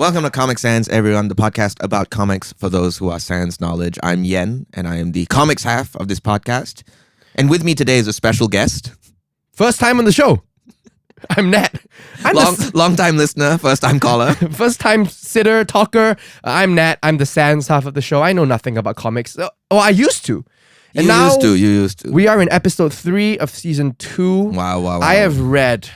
Welcome to Comic Sans, everyone, the podcast about comics for those who are sans knowledge. I'm Yen, and I am the comics half of this podcast. And with me today is a special guest. First time on the show. I'm Nat. Long time listener, first time caller. First time sitter, talker. I'm Nat. I'm the sans half of the show. I know nothing about comics. I used to. And you used to. We are in episode 3 of season 2. Wow. I have read...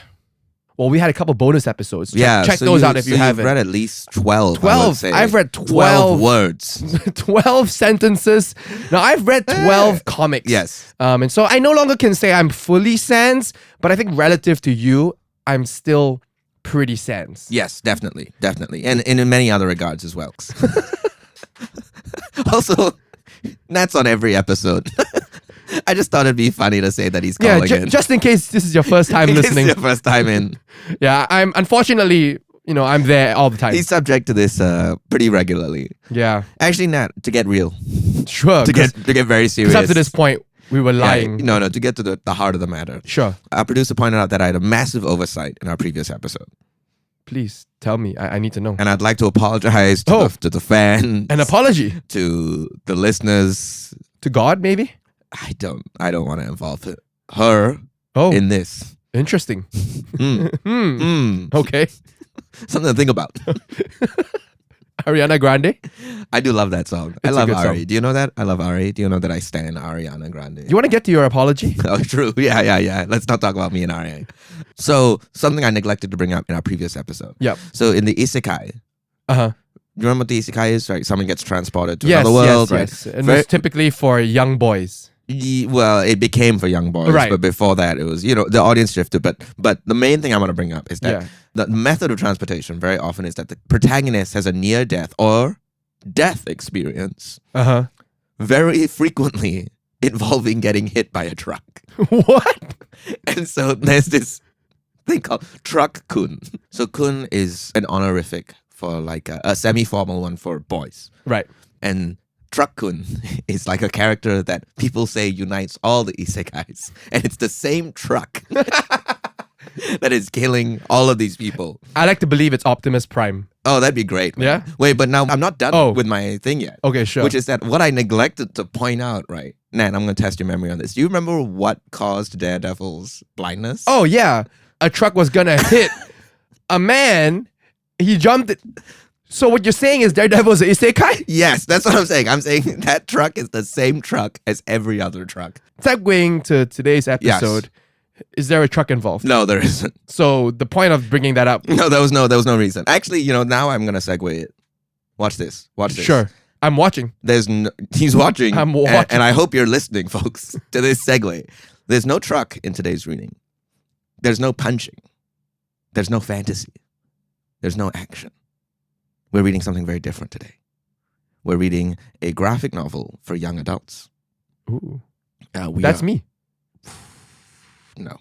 Well, we had a couple bonus episodes. Check so those out if you haven't. You've read at least 12. 12. I've read 12 words. 12 sentences. Now, I've read 12 comics. Yes. And so I no longer can say I'm fully sans, but I think relative to you, I'm still pretty sans. Yes, definitely. And in many other regards as well. Also, Nat's on every episode. I just thought it'd be funny to say that he's calling in. Just in case this is your first time listening. This is your first time in. Yeah, I'm unfortunately, I'm there all the time. He's subject to this pretty regularly. Yeah. Actually, Nat, to get real. Sure. To get very serious. Because up to this point, we were lying. No, to get to the heart of the matter. Sure. Our producer pointed out that I had a massive oversight in our previous episode. Please tell me. I need to know. And I'd like to apologize to the fans. An apology. To the listeners. To God, maybe? I don't want to involve her in this. Interesting. Okay. Something to think about. Ariana Grande? I do love that song. I love Ari. Song. Do you know that? I love Ari. Do you know that I stan Ariana Grande? You want to get to your apology? Oh, true. Yeah. Let's not talk about me and Ari. So, something I neglected to bring up in our previous episode. Yep. So, in the isekai. Uh-huh. You remember what the isekai is? Right? Someone gets transported to another world, right? Yes. And it's typically for young boys. Well, it became for young boys, right. But before that, it was, the audience shifted. But the main thing I want to bring up is that the method of transportation very often is that the protagonist has a near-death or death experience. Uh-huh. Very frequently involving getting hit by a truck. What? And so there's this thing called truck kun. So kun is an honorific for like a semi-formal one for boys. Right. And Truck-kun is like a character that people say unites all the isekais. And it's the same truck that is killing all of these people. I like to believe it's Optimus Prime. Oh, that'd be great. Man. Yeah? Wait, but now I'm not done with my thing yet. Okay, sure. Which is that what I neglected to point out, right? Nan, I'm going to test your memory on this. Do you remember what caused Daredevil's blindness? Oh, yeah. A truck was going to hit a man. He jumped it. So what you're saying is Daredevil's an isekai? Yes, that's what I'm saying. I'm saying that truck is the same truck as every other truck. Segueing to today's episode, is there a truck involved? No, there isn't. So the point of bringing that up... No, there was no reason. Actually, now I'm going to segue it. Watch this. Sure. I'm watching. He's watching. I'm watching. And I hope you're listening, folks, to this segue. There's no truck in today's reading. There's no punching. There's no fantasy. There's no action. We're reading something very different today. We're reading a graphic novel for young adults. Ooh. That's me. No.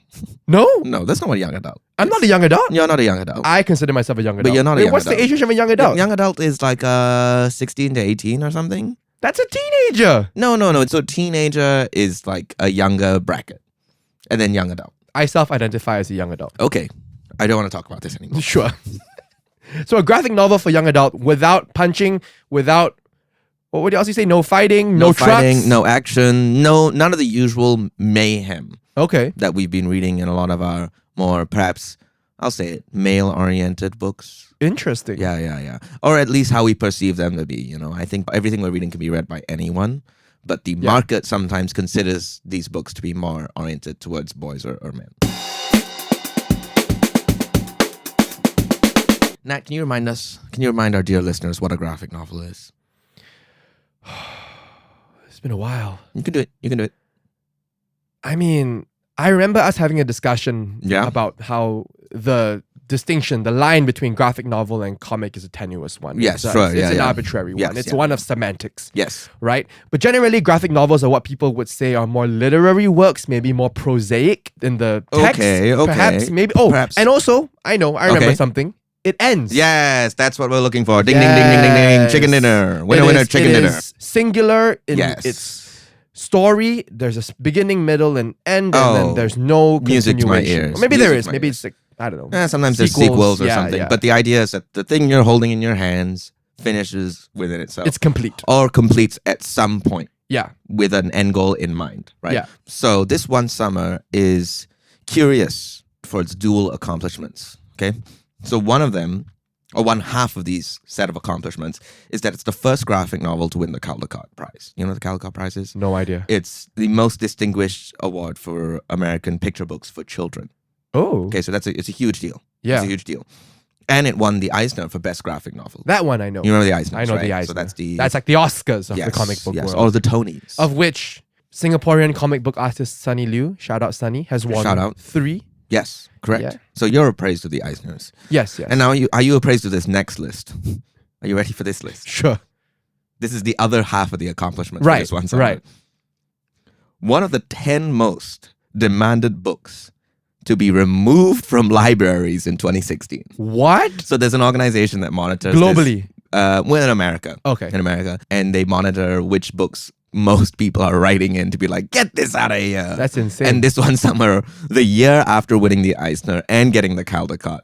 No? No, that's not a young adult. I'm not a young adult? You're not a young adult. I consider myself a young adult. But you're not a young adult. What's the age of a young adult? Young adult is like 16 to 18 or something. That's a teenager. No. So teenager is like a younger bracket. And then young adult. I self-identify as a young adult. Okay. I don't want to talk about this anymore. Sure. So a graphic novel for young adult without punching, without, what else you say? No fighting, no trucks? No action, none of the usual mayhem. Okay. That we've been reading in a lot of our more, perhaps, I'll say it, male-oriented books. Interesting. Yeah. Or at least how we perceive them to be, I think everything we're reading can be read by anyone, but the market sometimes considers these books to be more oriented towards boys or men. Nat, can you remind our dear listeners what a graphic novel is? It's been a while. You can do it. I mean, I remember us having a discussion about how the distinction, the line between graphic novel and comic is a tenuous one. Yes, it's an arbitrary one. It's one of semantics. Yes. Right? But generally, graphic novels are what people would say are more literary works, maybe more prosaic in the text. Okay. Perhaps, maybe. Oh, perhaps. And also, I remember something. It ends. Yes, that's what we're looking for. Ding, ding, ding, ding, ding, ding. Chicken dinner. Winner, chicken dinner. It is singular in its story. There's a beginning, middle, and end, and then there's no music to my ears. Or maybe there is. Maybe it's like I don't know. Sometimes there's sequels or something. Yeah. But the idea is that the thing you're holding in your hands finishes within itself. It's complete. Or completes at some point. Yeah. With an end goal in mind, right? Yeah. So this one summer is curious for its dual accomplishments, okay? So one of them, or one half of these set of accomplishments, is that it's the first graphic novel to win the Caldecott Prize. You know what the Caldecott Prize is? No idea. It's the most distinguished award for American picture books for children. Oh. Okay, so it's a huge deal. Yeah. It's a huge deal. And it won the Eisner for Best Graphic Novel. That one I know. You remember the Eisner? I know right? the Eisner. So that's like the Oscars of the comic book world. Or the Tonys. Of which Singaporean comic book artist Sunny Liu, shout out Sunny, has won 3. Yes, correct. Yeah. So you're appraised to the Eisners. Yes. And now are you appraised to this next list? Are you ready for this list? Sure. This is the other half of the accomplishment for this one summer. Right. One of the 10 most demanded books to be removed from libraries in 2016. What? So there's an organization that monitors globally. In America. Okay. In America. And they monitor which books most people are writing in to be like, get this out of here. That's insane. And this one summer, the year after winning the Eisner and getting the Caldecott,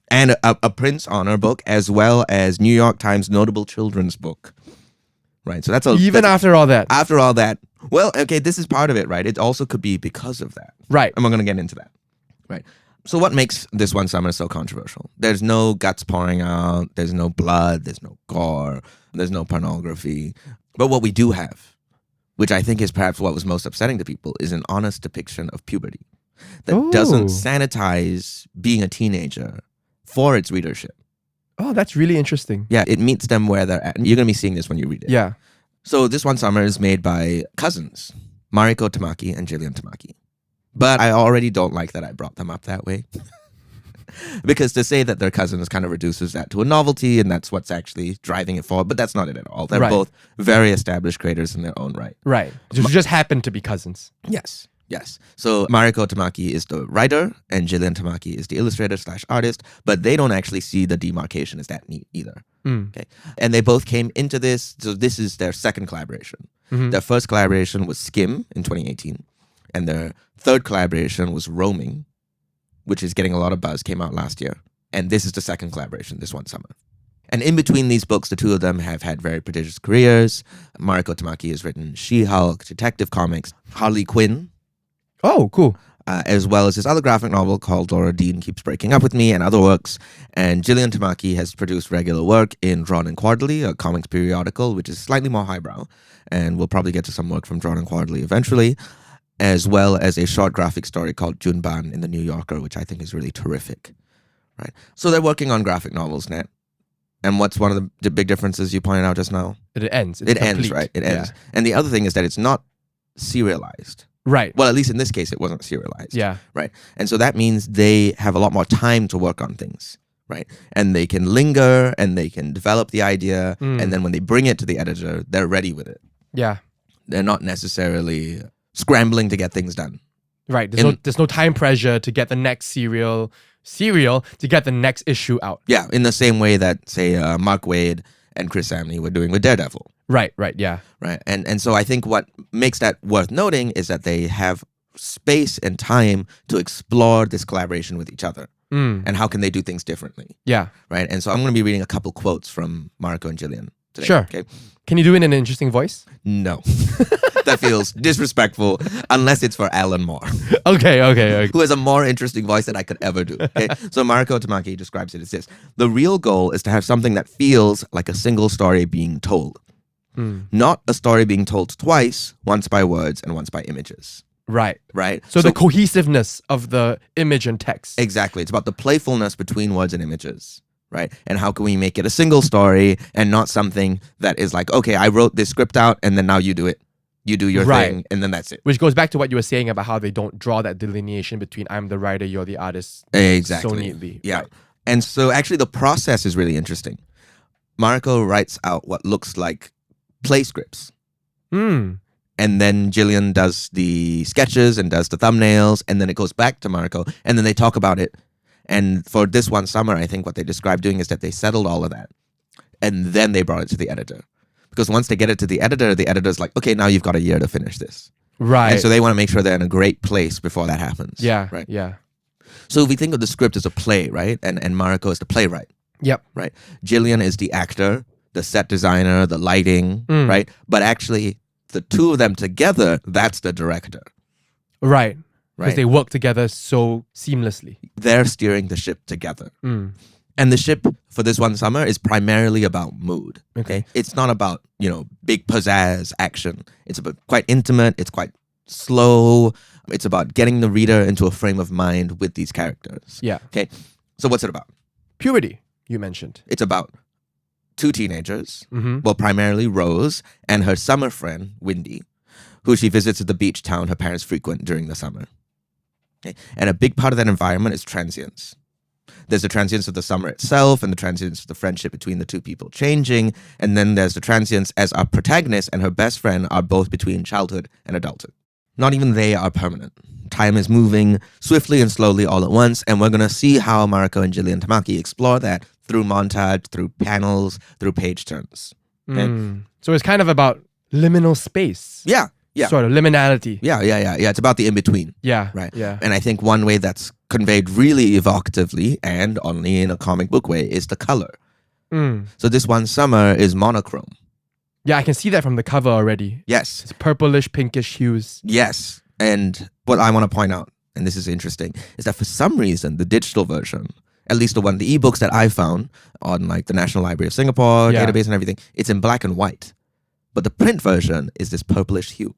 and a Prince Honor book, as well as New York Times notable children's book. Right. So after all that. After all that. Well, okay, this is part of it, right? It also could be because of that. Right. And we're going to get into that. Right. So what makes this one summer so controversial? There's no guts pouring out. There's no blood. There's no gore. There's no pornography. But what we do have, which I think is perhaps what was most upsetting to people, is an honest depiction of puberty that doesn't sanitize being a teenager for its readership. Oh, that's really interesting. Yeah, it meets them where they're at. You're going to be seeing this when you read it. Yeah. So this one summer is made by cousins, Mariko Tamaki and Jillian Tamaki. But I already don't like that I brought them up that way. Because to say that they're cousins kind of reduces that to a novelty, and that's what's actually driving it forward. But that's not it at all. They're both very established creators in their own right. Right. Just happen to be cousins. Yes. So Mariko Tamaki is the writer, and Jillian Tamaki is the illustrator/artist. But they don't actually see the demarcation as that neat either. Okay. And they both came into this. So this is their second collaboration. Mm-hmm. Their first collaboration was Skim in 2018. And their third collaboration was Roaming, which is getting a lot of buzz, came out last year. And this is the second collaboration this one summer. And in between these books, the two of them have had very prodigious careers. Mariko Tamaki has written She-Hulk, Detective Comics, Harley Quinn. Oh, cool. As well as this other graphic novel called Laura Dean Keeps Breaking Up With Me and other works. And Jillian Tamaki has produced regular work in Drawn and Quarterly, a comics periodical, which is slightly more highbrow. And we'll probably get to some work from Drawn and Quarterly eventually, as well as a short graphic story called Junban in The New Yorker, which I think is really terrific. Right. So they're working on graphic novels, Nat. And what's one of the big differences you pointed out just now? It ends. It ends, right? It ends. Yeah. And the other thing is that it's not serialized. Right. Well, at least in this case, it wasn't serialized. Yeah. Right. And so that means they have a lot more time to work on things. Right. And they can linger and they can develop the idea. And then when they bring it to the editor, they're ready with it. Yeah. They're not necessarily scrambling to get things done. Right. There's no time pressure to get the next serial to get the next issue out. Yeah. In the same way that, say, Mark Waid and Chris Samney were doing with Daredevil. Right, yeah. Right. And so I think what makes that worth noting is that they have space and time to explore this collaboration with each other. And how can they do things differently? Yeah. Right. And so I'm going to be reading a couple quotes from Mariko and Jillian today. Sure. Okay. Can you do it in an interesting voice? No. That feels disrespectful unless it's for Alan Moore. Okay. Who has a more interesting voice than I could ever do. Okay. So Mariko Tamaki describes it as this. The real goal is to have something that feels like a single story being told. Not a story being told twice, once by words and once by images. Right. So the cohesiveness of the image and text. Exactly. It's about the playfulness between words and images. Right. And how can we make it a single story and not something that is like, okay, I wrote this script out and then now you do it. You do your thing and then that's it. Which goes back to what you were saying about how they don't draw that delineation between I'm the writer, you're the artist. Exactly. So neatly. Yeah. Right. And so actually the process is really interesting. Mariko writes out what looks like play scripts. And then Jillian does the sketches and does the thumbnails, and then it goes back to Mariko, and then they talk about it. And for this one summer, I think what they described doing is that they settled all of that, and then they brought it to the editor. Because once they get it to the editor's like, okay, now you've got a year to finish this. Right. And so they want to make sure they're in a great place before that happens. Yeah. Right. Yeah. So if we think of the script as a play, right? And Mariko is the playwright. Yep. Right. Jillian is the actor, the set designer, the lighting, right? But actually, the two of them together, that's the director. Right. Because they work together so seamlessly. They're steering the ship together. And the ship for this one summer is primarily about mood. Okay. It's not about, big pizzazz action. It's about quite intimate. It's quite slow. It's about getting the reader into a frame of mind with these characters. Yeah. Okay. So what's it about? Puberty, you mentioned. It's about two teenagers. Well, primarily Rose and her summer friend, Windy, who she visits at the beach town her parents frequent during the summer. Okay. And a big part of that environment is transience. There's the transience of the summer itself and the transience of the friendship between the two people changing. And then there's the transience as our protagonist and her best friend are both between childhood and adulthood. Not even they are permanent. Time is moving swiftly and slowly all at once. And we're going to see how Mariko and Jillian Tamaki explore that through montage, through panels, through page turns. Okay? So it's kind of about liminal space. Yeah. Sort of liminality. Yeah. It's about the in-between. Yeah. Right. Yeah. And I think one way that's conveyed really evocatively and only in a comic book way is the color. So this one summer is monochrome. Yeah, I can see that from the cover already. Yes. It's purplish, pinkish hues. Yes. And what I want to point out, and this is interesting, is that for some reason, the digital version, at least the ebooks that I found on like the National Library of Singapore database and everything, it's in black and white. But the print version is this purplish hue.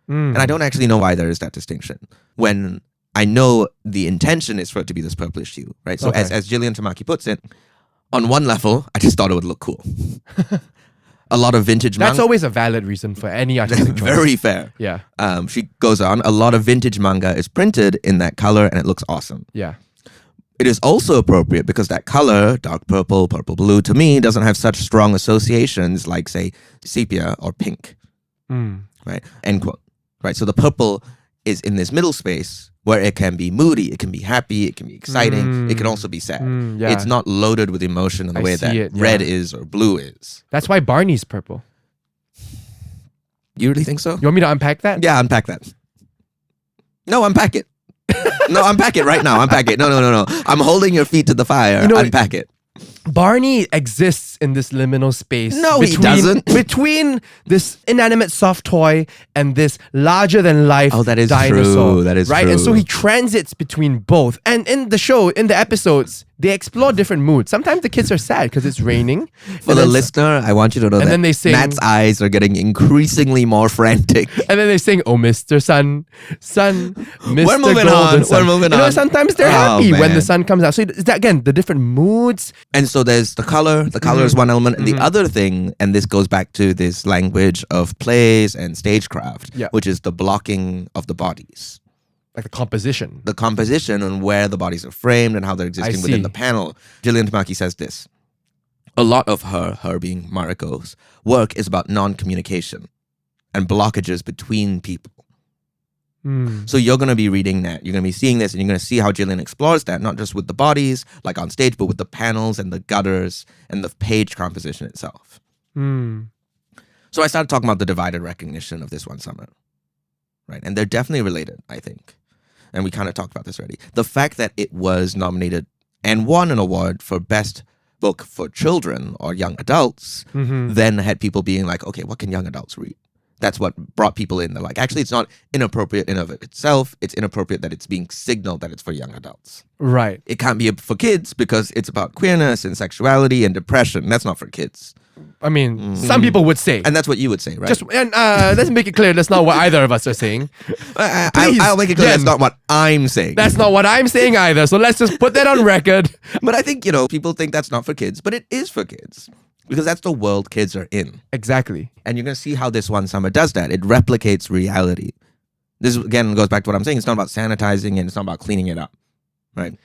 And I don't actually know why there is that distinction. When I know the intention is for it to be this purplish hue, right? So as Jillian Tamaki puts it, on one level, I just thought it would look cool. A lot of vintage manga. That's always a valid reason for any artistic choice. Very fair. Yeah. She goes on, a lot of vintage manga is printed in that color and it looks awesome. Yeah. It is also appropriate because that color, dark purple, purple blue, to me, doesn't have such strong associations like, say, sepia or pink. Right? End quote. Right? So the purple is in this middle space where it can be moody, it can be happy, it can be exciting, it can also be sad. Yeah. It's not loaded with emotion in the way that red is or blue is. That's why Barney's purple. You really think so? You want me to unpack that? Yeah, unpack that. No, unpack it. No, unpack it right now. Unpack it. No. I'm holding your feet to the fire. Unpack it. Barney exists in this liminal space. No, he doesn't. Between this inanimate soft toy and this larger-than-life dinosaur. Oh, that is true. That is right? true. And so he transits between both. And in the show, in the episodes, they explore different moods. Sometimes the kids are sad because it's raining. For the listener, I want you to know that then they sing, Matt's eyes are getting increasingly more frantic. And then they sing, "Oh, Mr. Sun, Mr. We're moving Golden on. Sun." We're moving on. Sometimes they're happy when man. the sun comes out. So is that, again, the different moods. And so there's the color. The color is one element. And the other thing, and this goes back to this language of plays and stagecraft, which is the blocking of the bodies. Like the composition. The composition and where the bodies are framed and how they're existing within the panel. Jillian Tamaki says this. A lot of her being Mariko's, work is about non-communication and blockages between people. So you're going to be reading that. You're going to be seeing this and you're going to see how Jillian explores that, not just with the bodies, like on stage, but with the panels and the gutters and the page composition itself. So I started talking about the divided recognition of this one summer. Right? And they're definitely related, I think. And we kind of talked about this already. The fact that it was nominated and won an award for best book for children or young adults then had people being like, okay, what can young adults read? That's what brought people in. They're like, actually, it's not inappropriate in of itself. It's inappropriate that it's being signaled that it's for young adults. Right. It can't be for kids because it's about queerness and sexuality and depression. That's not for kids. I mean, some people would say. And that's what you would say, right? Let's make it clear that's not what either of us are saying. I'll make it clear that's not what I'm saying. That's not what I'm saying either. So let's just put that on record. But I think, people think that's not for kids, but it is for kids. Because that's the world kids are in. Exactly. And you're going to see how this one summer does that. It replicates reality. This, again, goes back to what I'm saying. It's not about sanitizing and it's not about cleaning it up. Right?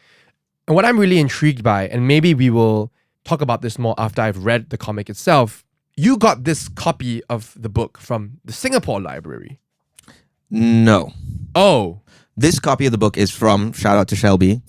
And what I'm really intrigued by, and maybe we will talk about this more after I've read the comic itself, you got this copy of the book from the Singapore library. No. Oh. This copy of the book is from, shout out to Shelby.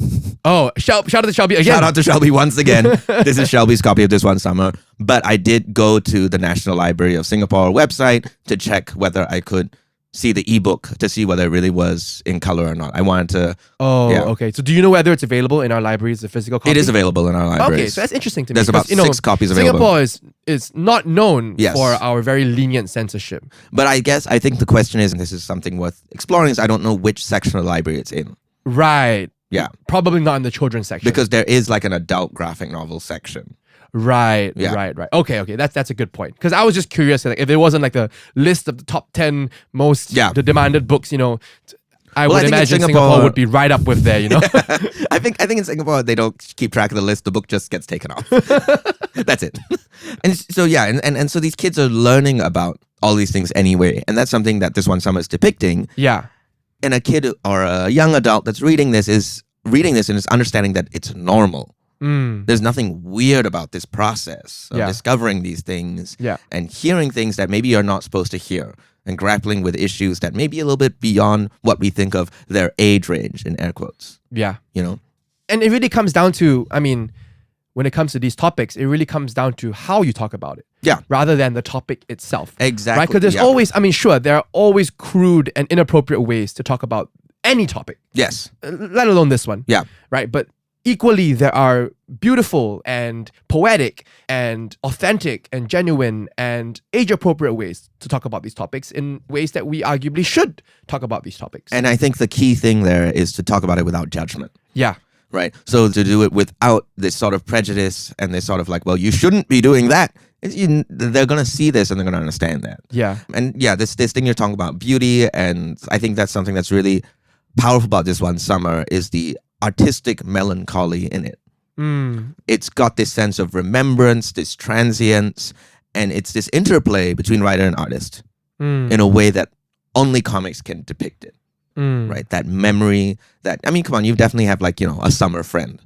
Oh, shout out to Shelby again. Shout out to Shelby once again. This is Shelby's copy of this one summer. But I did go to the National Library of Singapore website to check whether I could see the ebook to see whether it really was in color or not. I wanted to. Oh, Yeah. okay. So do you know whether it's available in our libraries, the physical copy? It is available in our libraries. Okay, so that's interesting to me. There's about 6 copies available. Singapore is not known Yes. for our very lenient censorship. But I think the question is, and this is something worth exploring, is I don't know which section of the library it's in. Right. Yeah. Probably not in the children's section. Because there is like an adult graphic novel section. Right, Yeah. right. Okay. That's a good point. Because I was just curious, like, if it wasn't like the list of the top 10 most the demanded books, I would imagine Singapore would be right up with there, I think in Singapore they don't keep track of the list. The book just gets taken off. That's it. And so and so these kids are learning about all these things anyway, and that's something that this one summer is depicting. Yeah. And a kid or a young adult that's reading this and is understanding that it's normal. There's nothing weird about this process of discovering these things and hearing things that maybe you're not supposed to hear and grappling with issues that may be a little bit beyond what we think of their age range, in air quotes. Yeah. And it really comes down to, when it comes to these topics, it really comes down to how you talk about it. Yeah. Rather than the topic itself. Exactly. Right? Because there's always, sure, there are always crude and inappropriate ways to talk about any topic. Yes. Let alone this one. Yeah. Right? But equally, there are beautiful and poetic and authentic and genuine and age-appropriate ways to talk about these topics in ways that we arguably should talk about these topics. And I think the key thing there is to talk about it without judgment. Yeah. Right? So to do it without this sort of prejudice and this sort of like, well, you shouldn't be doing that. They're going to see this and they're going to understand that. Yeah. And this thing you're talking about, beauty, and I think that's something that's really powerful about this one summer is the artistic melancholy in it. It's got this sense of remembrance, this transience, and it's this interplay between writer and artist in a way that only comics can depict it. Right? That memory, come on, you definitely have a summer friend.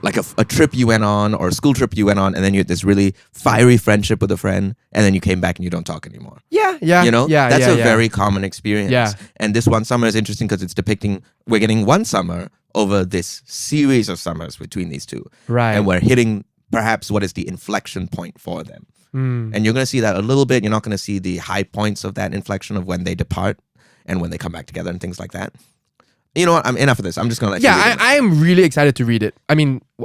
Like a trip you went on or a school trip you went on, and then you had this really fiery friendship with a friend, and then you came back and you don't talk anymore. Yeah. That's a very common experience. Yeah. And this one summer is interesting because it's depicting, we're getting one summer over this series of summers between these two. Right. And we're hitting perhaps what is the inflection point for them. And you're going to see that a little bit. You're not going to see the high points of that inflection of when they depart and when they come back together and things like that. You know what? I'm enough of this. I'm just going to let you read it. I am really excited to read it.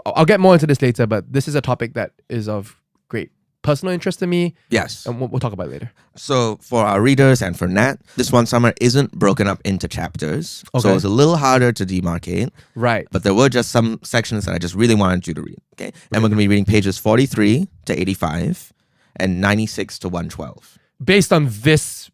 I'll get more into this later, but this is a topic that is of great personal interest to me. Yes. And we'll talk about it later. So for our readers and for Nat, this one summer isn't broken up into chapters. Okay. So it's a little harder to demarcate. Right. But there were just some sections that I just really wanted you to read. Okay. And we're going to be reading pages 43 to 85 and 96 to 112. Based on this,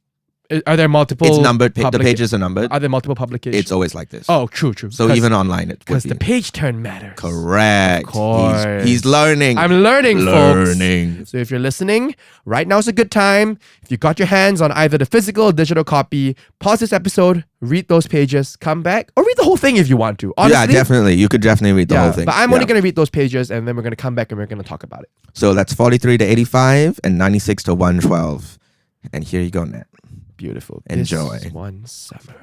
are there multiple? It's numbered. The pages are numbered. Are there multiple publications? It's always like this. Oh, true. So even online, it would because be. the page turn matters. Correct. Of course. He's learning. I'm learning, folks. Learning. So if you're listening, right now's a good time. If you got your hands on either the physical or digital copy, pause this episode, read those pages, come back, or read the whole thing if you want to. Honestly, yeah, definitely. You could definitely read the whole thing. But I'm only going to read those pages, and then we're going to come back and we're going to talk about it. So that's 43 to 85 and 96 to 112. And here you go, Nat. Beautiful. Enjoy. This one summer.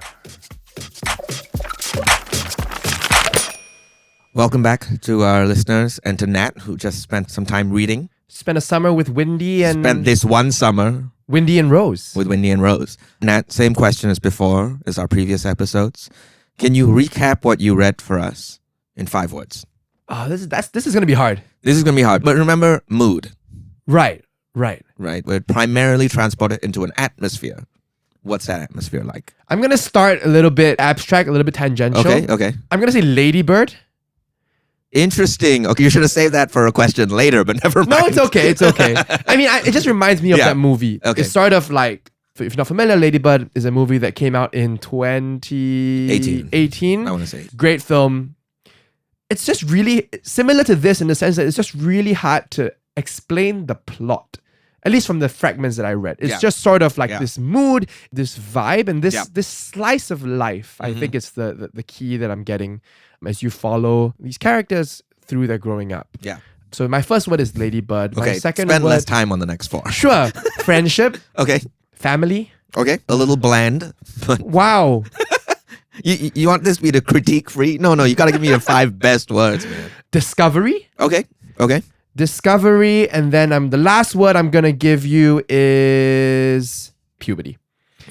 Welcome back to our listeners and to Nat, who just spent some time reading. Spent a summer with Windy and... Spent this one summer... Windy and Rose. With Windy and Rose. Nat, same question as before, as our previous episodes. Can you recap what you read for us in 5 words? Oh, this is going to be hard. This is going to be hard. But remember, mood. Right. We're primarily transported into an atmosphere. What's that atmosphere like? I'm going to start a little bit abstract, a little bit tangential. Okay. I'm going to say Ladybird. Interesting. Okay, you should have saved that for a question later, but never mind. No, it's okay. It just reminds me of that movie. Okay. It's sort of like, if you're not familiar, Ladybird is a movie that came out in 2018. I want to say. Great film. It's just really similar to this in the sense that it's just really hard to explain the plot. At least from the fragments that I read. It's just sort of like this mood, this vibe, and this slice of life. I think it's the key that I'm getting as you follow these characters through their growing up. Yeah. So my first word is Ladybird. Okay, my second spend word, less time on the next 4. Sure. Friendship. Okay. Family. Okay. A little bland. But wow. You want this to be the critique free? No, you got to give me your 5 best words, man. Discovery. Okay. Discovery, and then the last word I'm gonna give you is puberty.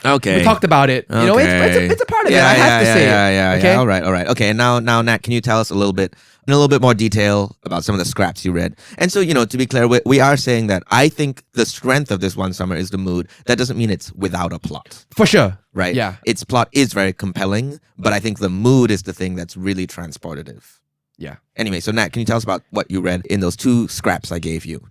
Okay. We talked about it. You know, it's a part of it. I have to say it. Okay? Yeah. All right. Okay, and now, Nat, can you tell us in a little bit more detail about some of the scraps you read? And so, to be clear, we are saying that I think the strength of this one summer is the mood. That doesn't mean it's without a plot. For sure. Right? Yeah. Its plot is very compelling, but I think the mood is the thing that's really transportative. Yeah. Anyway, so Nat, can you tell us about what you read in those 2 scraps I gave you?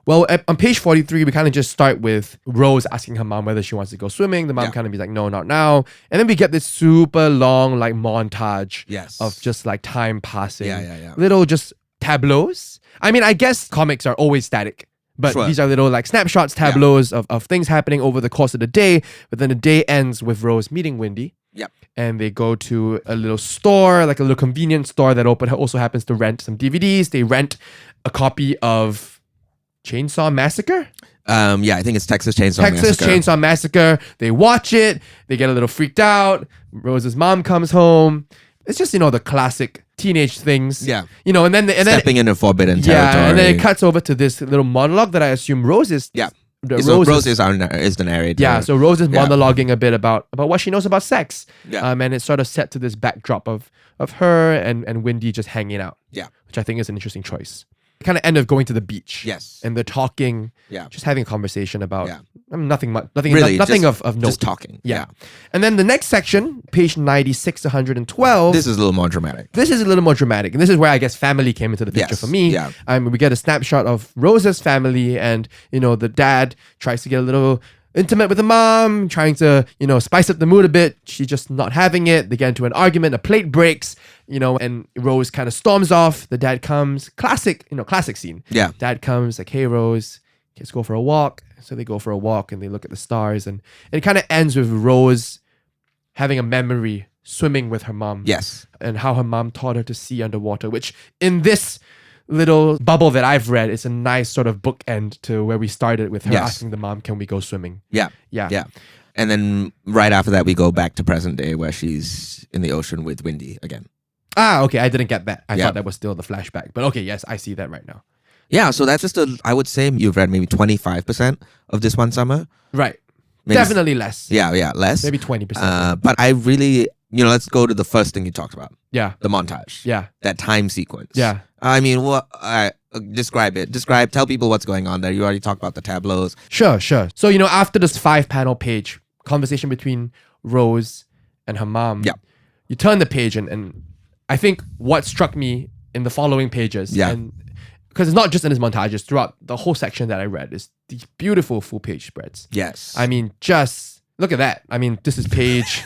Well, on page 43, we kind of just start with Rose asking her mom whether she wants to go swimming. The mom kind of be like, no, not now. And then we get this super long like montage of just like time passing. Little just tableaus. I mean, I guess comics are always static. But these are little like snapshots, tableaus of things happening over the course of the day. But then the day ends with Rose meeting Wendy. Yep. And they go to a little store, like a little convenience store that also happens to rent some DVDs. They rent a copy of Chainsaw Massacre? I think it's Texas Chainsaw Massacre. They watch it. They get a little freaked out. Rose's mom comes home. It's just, the classic teenage things. Yeah. And then stepping into forbidden territory. Yeah, and then it cuts over to this little monologue that I assume Rose is. Yeah. Rose is the narrator. Yeah, so Rose is monologuing a bit about what she knows about sex. Yeah. And it's sort of set to this backdrop of her and Wendy just hanging out. Yeah. Which I think is an interesting choice. Kind of end up going to the beach. Yes. And they're talking. Yeah. Just having a conversation about nothing much. Really, nothing of note. Just talking. Yeah. And then the next section, page 96 to 112. This is a little more dramatic. And this is where I guess family came into the picture for me. Yeah. We get a snapshot of Rose's family and, the dad tries to get a little intimate with the mom, trying to, spice up the mood a bit. She's just not having it. They get into an argument, a plate breaks, and Rose kind of storms off. The dad comes, classic scene. Yeah. Dad comes like, hey, Rose, let's go for a walk. So they go for a walk and they look at the stars, and it kind of ends with Rose having a memory swimming with her mom. Yes. And how her mom taught her to see underwater, which in this little bubble that I've read, it's a nice sort of bookend to where we started with her asking the mom, can we go swimming? Yeah. And then right after that, we go back to present day where she's in the ocean with Wendy again. Ah, okay. I didn't get that. I thought that was still the flashback. But okay, yes, I see that right now. Yeah, so that's just I would say you've read maybe 25% of this one summer. Right. Maybe definitely less. Yeah, less. Maybe 20%. But I really, let's go to the first thing you talked about. Yeah. The montage. Yeah. That time sequence. Yeah. I mean, describe it. Tell people what's going on there. You already talked about the tableaus. Sure. So, after this 5-panel page, conversation between Rose and her mom, you turn the page and I think what struck me in the following pages, and because it's not just in his montages, throughout the whole section that I read, is these beautiful full page spreads. Yes. I mean, just look at that. I mean, this is page...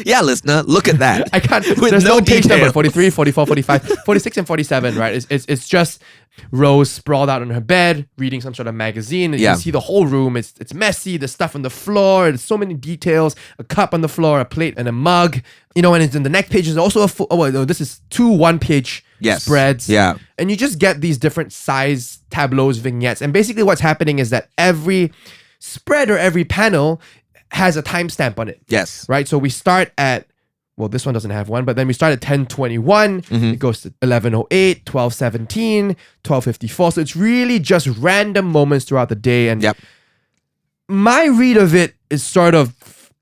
Yeah, listener, look at that. I can't... With there's no page details. number, 43, 44, 45, 46, and 47, right? It's just Rose sprawled out on her bed, reading some sort of magazine. And you can see the whole room. It's messy. There's stuff on the floor. There's so many details. A cup on the floor, a plate, and a mug. And it's in the next page is also this is 2 one-page spreads. Yeah. And you just get these different size tableaus, vignettes. And basically what's happening is that every spread or every panel has a timestamp on it. Yes. Right? So we start at, this one doesn't have one, but then we start at 10:21. It goes to 11:08, 12:17, 12:54. So it's really just random moments throughout the day. And my read of it is sort of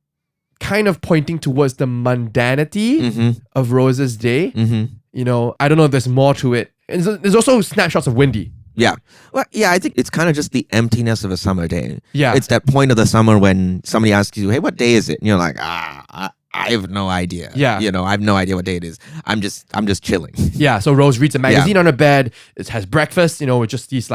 kind of pointing towards the mundanity of Rose's day. I don't know if there's more to it. And there's also snapshots of Wendy. Yeah. Well, yeah, I think it's kind of just the emptiness of a summer day. Yeah. It's that point of the summer when somebody asks you, hey, what day is it? And you're like, I have no idea. Yeah. I have no idea what day it is. I'm just chilling. Yeah. So Rose reads a magazine on her bed. It has breakfast, with just these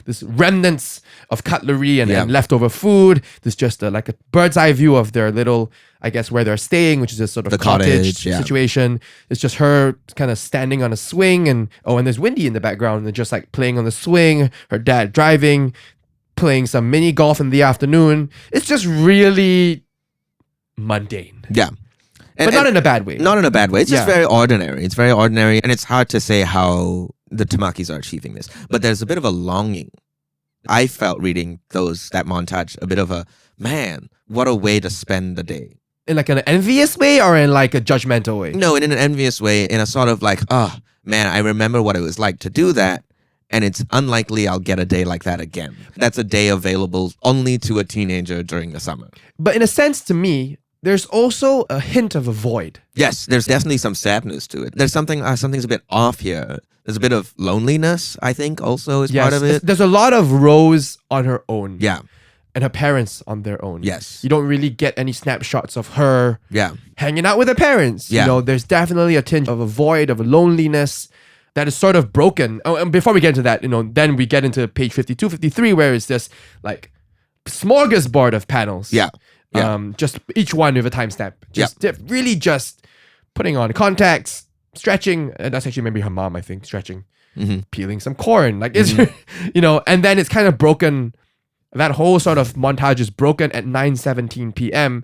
this remnants of cutlery and leftover food. There's just a bird's eye view of their little, I guess, where they're staying, which is a sort of the cottage situation. It's just her kind of standing on a swing and there's Wendy in the background. And they're just playing on the swing, her dad driving, playing some mini golf in the afternoon. It's just really mundane. Yeah. But not in a bad way. Not in a bad way. It's just very ordinary. It's very ordinary. And it's hard to say how the Tamakis are achieving this. But there's a bit of a longing. I felt reading that montage, a bit of a, man, what a way to spend the day. In an envious way or in a judgmental way? No, in an envious way, in a sort of man, I remember what it was like to do that. And it's unlikely I'll get a day like that again. That's a day available only to a teenager during the summer. But in a sense, to me, there's also a hint of a void. Yes, there's definitely some sadness to it. There's something's a bit off here. There's a bit of loneliness, I think, also is part of it. There's a lot of Rose on her own. Yeah. And her parents on their own. Yes. You don't really get any snapshots of her hanging out with her parents. Yeah. You know, there's definitely a tinge of a void, of a loneliness that is sort of broken. Oh, and before we get into that, you know, then we get into page 52, 53, where it's this like smorgasbord of panels. Yeah. Just each one with a timestamp. Really just putting on contacts, stretching. And that's actually maybe her mom, I think, stretching, peeling some corn. Like, it's, you know, and then it's kind of broken. That whole sort of montage is broken at 9:17 p.m.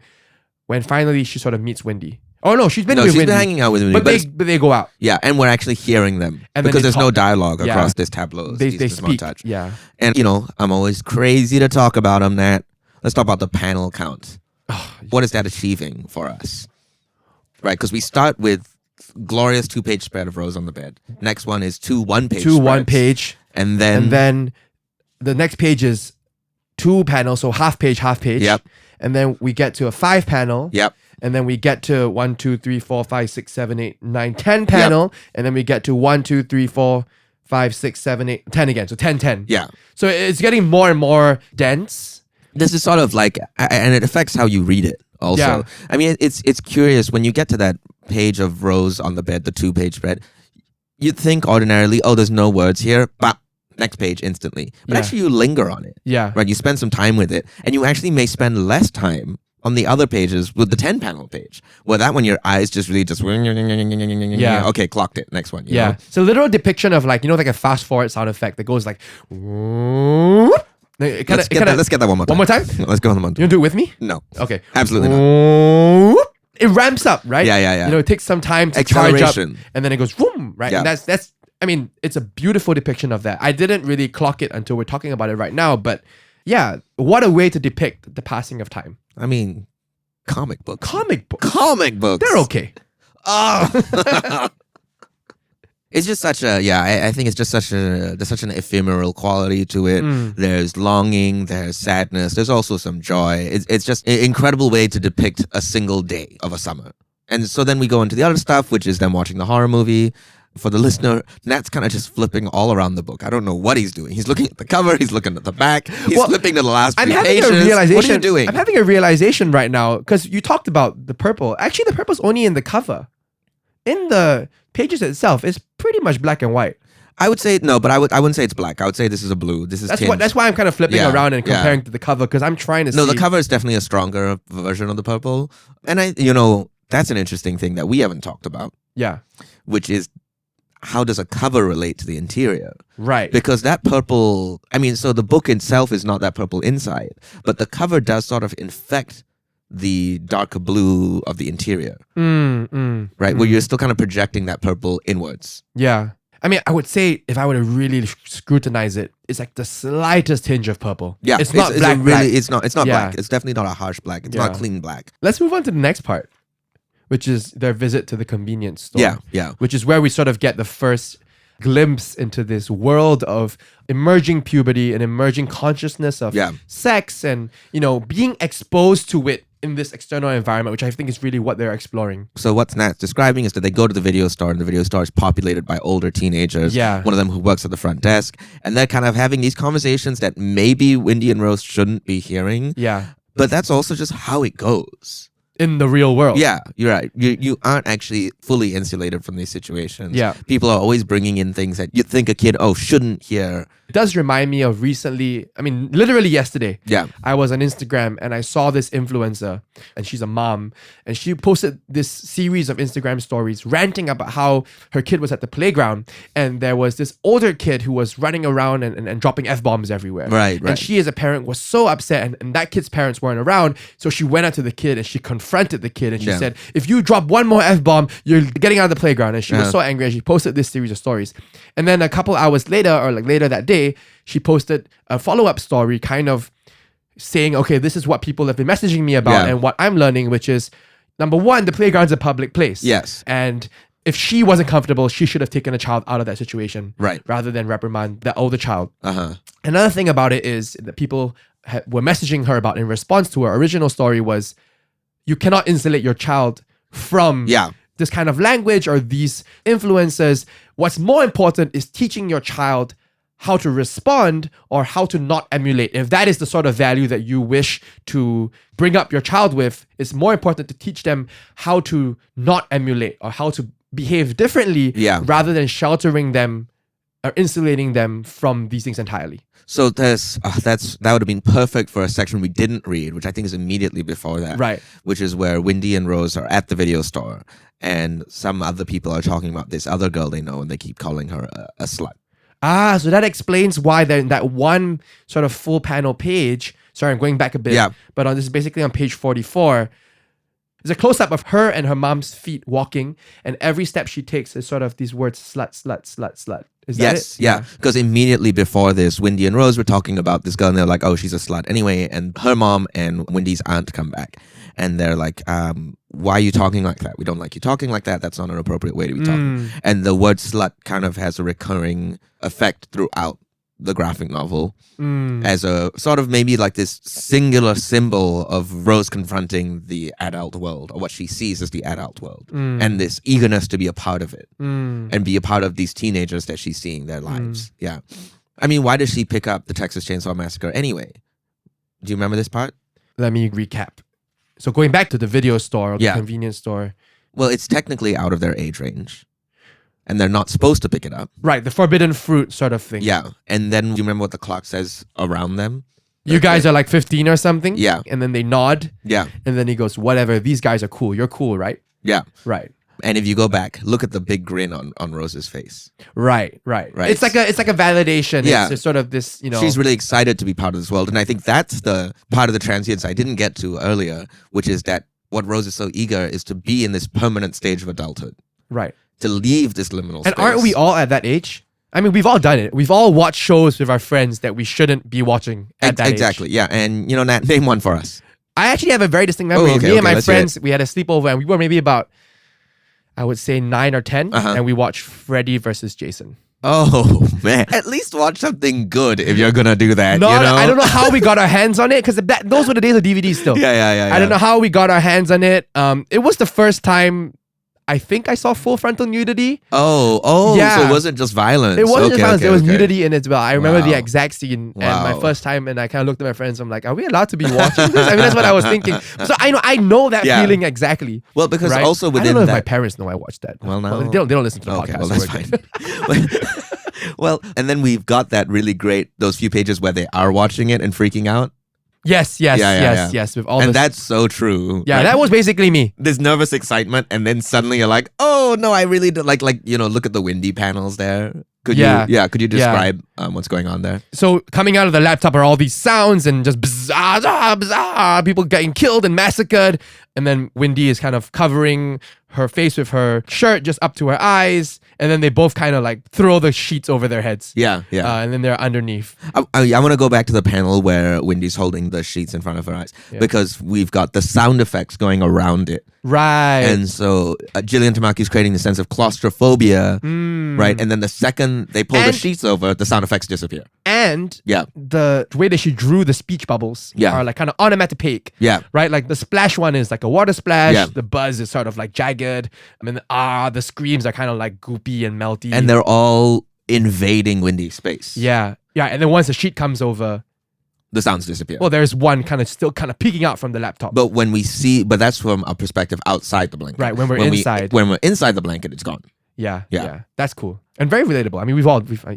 when finally she sort of meets Wendy. Oh no, she's been hanging out with Wendy. But they go out. Yeah, and we're actually hearing them And because there's no talk. dialogue across this tableau. They this speak. montage. Yeah. And, you know, I'm always crazy to talk about them, Nat. Let's talk about the panel count. What is that achieving for us? Right, because we start with glorious 2-page spread of Rose on the bed. Next one is 2 1-page Two spreads. 1-page. And then the next page is 2 panels, so half page. Yep. And then we get to a 5 panel. Yep. And then we get to 1, 2, 3, 4, 5, 6, 7, 8, 9, 10 panel. Yep. And then we get to 1, 2, 3, 4, 5, 6, 7, 8, 10 again. So 10, 10. Yeah. So it's getting more and more dense. This is sort of like, and it affects how you read it also. Yeah. I mean, it's curious when you get to that page of Rose on the bed, the 2-page spread, you'd think ordinarily, oh, there's no words here, but next page instantly. But actually you linger on it. Yeah. Right? You spend some time with it, and you actually may spend less time on the other pages with the 10-panel page, where that one your eyes just really just okay, clocked it. Next one. You know? It's a literal depiction of like, you know, like a fast forward sound effect that goes like Let's get that one more time. One more time? Let's go on one. You wanna do it with me? No. Okay. Absolutely not. It ramps up, right? Yeah. You know, it takes some time to charge up, Acceleration. and then it goes boom, right? Yeah. And that's I mean, it's a beautiful depiction of that. I didn't really clock it until we're talking about it right now, but yeah, what a way to depict the passing of time. I mean, comic books. Comic books. They're okay. Oh. It's just such a, I think it's just there's such an ephemeral quality to it. There's longing, there's sadness, there's also some joy. It's just an incredible way to depict a single day of a summer. And so then we go into the other stuff, which is them watching the horror movie. For the listener, Nat's kind of just flipping all around the book. I don't know what he's doing. He's looking at the cover, he's looking at the back, he's flipping to the last few pages. What are you doing? I'm having a realization right now, because you talked about the purple. Actually, the purple's only in the cover. In the pages itself, it's pretty much black and white. I would say no, but I wouldn't say it's black. I would say this is a blue. This is that's why I'm kind of flipping around and comparing to the cover, because I'm trying to see. No, the cover is definitely a stronger version of the purple. And that's an interesting thing that we haven't talked about. Yeah. Which is, how does a cover relate to the interior? Right. Because that purple, so the book itself is not that purple inside, but the cover does sort of infect the darker blue of the interior. Right? Where you're still kind of projecting that purple inwards. Yeah. I would say if I were to really scrutinize it, it's like the slightest tinge of purple. Yeah. It's not black. It's not black. It's definitely not a harsh black. It's not clean black. Let's move on to the next part, which is their visit to the convenience store. Yeah. Which is where we sort of get the first glimpse into this world of emerging puberty and emerging consciousness of sex and, being exposed to it in this external environment, which I think is really what they're exploring. So what's Nat's describing is that they go to the video store, and the video store is populated by older teenagers. Yeah. One of them who works at the front desk, and they're kind of having these conversations that maybe Wendy and Rose shouldn't be hearing. Yeah. But that's also just how it goes. In the real world. Yeah, you're right. You aren't actually fully insulated from these situations. Yeah. People are always bringing in things that you'd think a kid, shouldn't hear. It does remind me of recently, literally yesterday. Yeah. I was on Instagram and I saw this influencer, and she's a mom, and she posted this series of Instagram stories ranting about how her kid was at the playground, and there was this older kid who was running around and dropping F-bombs everywhere. Right. And she as a parent was so upset, and that kid's parents weren't around, so she went out to the kid and she confronted the kid, and she said, if you drop one more F-bomb, you're getting out of the playground. And she was so angry, and she posted this series of stories. And then a couple hours later, or like later that day, she posted a follow-up story kind of saying, okay, this is what people have been messaging me about and what I'm learning, which is, number one, the playground's a public place. Yes. And if she wasn't comfortable, she should have taken a child out of that situation. Right. Rather than reprimand the older child. Uh-huh. Another thing about it is that people were messaging her about in response to her original story was, you cannot insulate your child from this kind of language or these influences. What's more important is teaching your child how to respond or how to not emulate. If that is the sort of value that you wish to bring up your child with, it's more important to teach them how to not emulate or how to behave differently rather than sheltering them or insulating them from these things entirely. So that would have been perfect for a section we didn't read, which I think is immediately before that. Right. Which is where Wendy and Rose are at the video store and some other people are talking about this other girl they know and they keep calling her a slut. Ah, so that explains why that one sort of full panel page, sorry, I'm going back a bit, but this is basically on page 44. There's a close-up of her and her mom's feet walking, and every step she takes is sort of these words, slut, slut, slut, slut. Is that it? Yeah. Because immediately before this, Wendy and Rose were talking about this girl, and they're like, oh, she's a slut anyway. And her mom and Wendy's aunt come back, and they're like, why are you talking like that? We don't like you talking like that. That's not an appropriate way to be talking. And the word slut kind of has a recurring effect throughout the graphic novel as a sort of maybe like this singular symbol of Rose confronting the adult world, or what she sees as the adult world, and this eagerness to be a part of it and be a part of these teenagers that she's seeing their lives. Yeah. I mean, why does she pick up the Texas Chainsaw Massacre anyway? Do you remember this part? Let me recap. So going back to the video store or the convenience store. Well, it's technically out of their age range. And they're not supposed to pick it up. Right, the forbidden fruit sort of thing. Yeah. And then do you remember what the clock says around them? You guys are like 15 or something? Yeah. And then they nod. Yeah. And then he goes, whatever, these guys are cool. You're cool, right? Yeah. Right. And if you go back, look at the big grin on Rose's face. Right. It's like a validation. Yeah. It's sort of this, She's really excited to be part of this world. And I think that's the part of the transience I didn't get to earlier, which is that what Rose is so eager is to be in this permanent stage of adulthood. Right. To leave this liminal space. And aren't we all at that age? I mean, we've all done it. We've all watched shows with our friends that we shouldn't be watching at that age. Exactly, yeah. And, Nat, name one for us. I actually have a very distinct memory. Okay, Me and my friends, we had a sleepover and we were maybe about, I would say 9 or 10, and we watched Freddy versus Jason. Oh, man. At least watch something good if you're going to do that. No, I don't know how we got our hands on it because those were the days of DVDs still. Yeah. I don't know how we got our hands on it. It was the first time I think I saw full frontal nudity. Oh, yeah. So it wasn't just violence. It wasn't just violence. There was nudity in it as well. I remember the exact scene and my Wow. first time, and I kind of looked at my friends. I'm like, are we allowed to be watching this? I mean, that's what I was thinking. So I know that feeling exactly. Well, because right? also within I don't know that, if my parents know I watched that. Well, no. They don't listen to the okay, podcast. well, that's fine. Well, and then we've got that really great, those few pages where they are watching it and freaking out. Yes. With all and that's so true. Yeah, right? that was basically me. This nervous excitement, and then suddenly you're like, oh no, I really do. Like look at the windy panels there. Could you describe what's going on there? So coming out of the laptop are all these sounds and just bzzz, people getting killed and massacred. And then Wendy is kind of covering her face with her shirt just up to her eyes. And then they both kind of like throw the sheets over their heads. Yeah. And then they're underneath. I want to go back to the panel where Wendy's holding the sheets in front of her eyes because we've got the sound effects going around it. Right. And so Jillian Tamaki is creating the sense of claustrophobia, right? And then the second they pull the sheets over, the sound effects disappear. And the way that she drew the speech bubbles are like kind of onomatopoeic. Yeah. Right? Like the splash one is like a water splash. Yeah. The buzz is sort of like jagged. I mean, the screams are kind of like goopy and melty. And they're all invading Wendy's space. Yeah. And then once the sheet comes over, the sounds disappear. Well, there's one still peeking out from the laptop. But but that's from a perspective outside the blanket. Right, when we're inside. When we're inside the blanket, it's gone. Yeah. That's cool. And very relatable. I mean,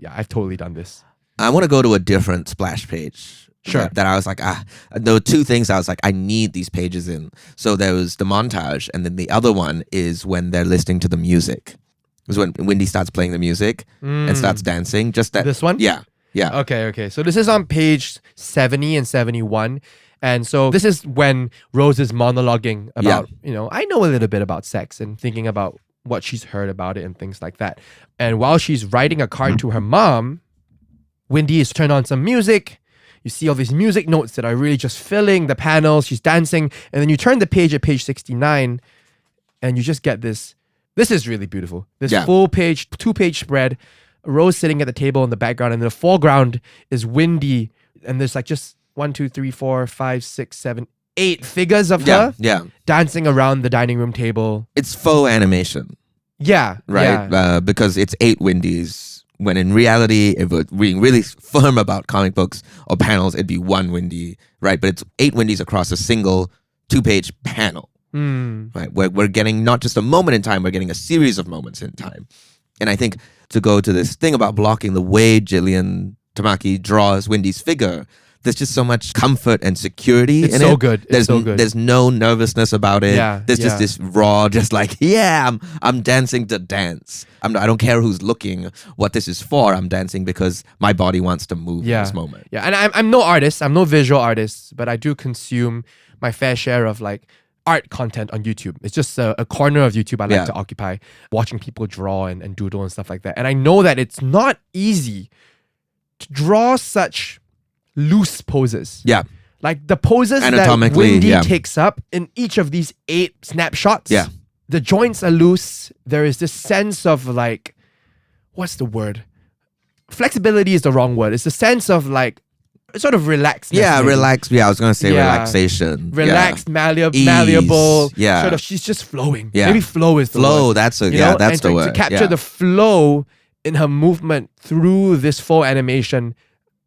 I've totally done this. I want to go to a different splash page. Sure. That I was like, there were two things I was like, I need these pages in. So there was the montage, and then the other one is when they're listening to the music. It was when Wendy starts playing the music and starts dancing. Just that. This one? Yeah. Okay. So this is on page 70 and 71. And so this is when Rose is monologuing about, I know a little bit about sex and thinking about what she's heard about it and things like that. And while she's writing a card to her mom, Wendy is turned on some music. You see all these music notes that are really just filling the panels. She's dancing. And then you turn the page at page 69 and you just get this This is really beautiful. This Yeah. full page, 2-page spread, Rose sitting at the table in the background, and the foreground is Windy, and there's like just 1, 2, 3, 4, 5, 6, 7, 8 figures of her dancing around the dining room table. It's faux animation, Yeah. right? Yeah. Because it's 8 Windies, when in reality, if we're being really firm about comic books or panels, it'd be 1 Windy, right? But it's 8 Windies across a single 2-page panel, right? We're getting not just a moment in time, we're getting a series of moments in time. And I think to go to this thing about blocking, the way Jillian Tamaki draws Windy's figure, there's just so much comfort and security in it. So good. It's so good. There's no nervousness about it. Yeah, There's just this raw, just like, I'm dancing to dance. I don't care who's looking, what this is for. I'm dancing because my body wants to move in this moment. Yeah, and I'm no artist. I'm no visual artist, but I do consume my fair share of like art content on YouTube. It's just a corner of YouTube I like to occupy, watching people draw and doodle and stuff like that. And I know that it's not easy to draw such loose poses. Yeah. Like the poses that Windy takes up in each of these 8 snapshots. Yeah. The joints are loose. There is this sense of like, what's the word? Flexibility is the wrong word. It's the sense of like, sort of relaxed. Yeah, relaxed. Yeah, I was going to say relaxation. Relaxed, malleable. Yeah. Sort of, she's just flowing. Yeah. Maybe flow is the flow, word. that's the word. To capture the flow in her movement through this full animation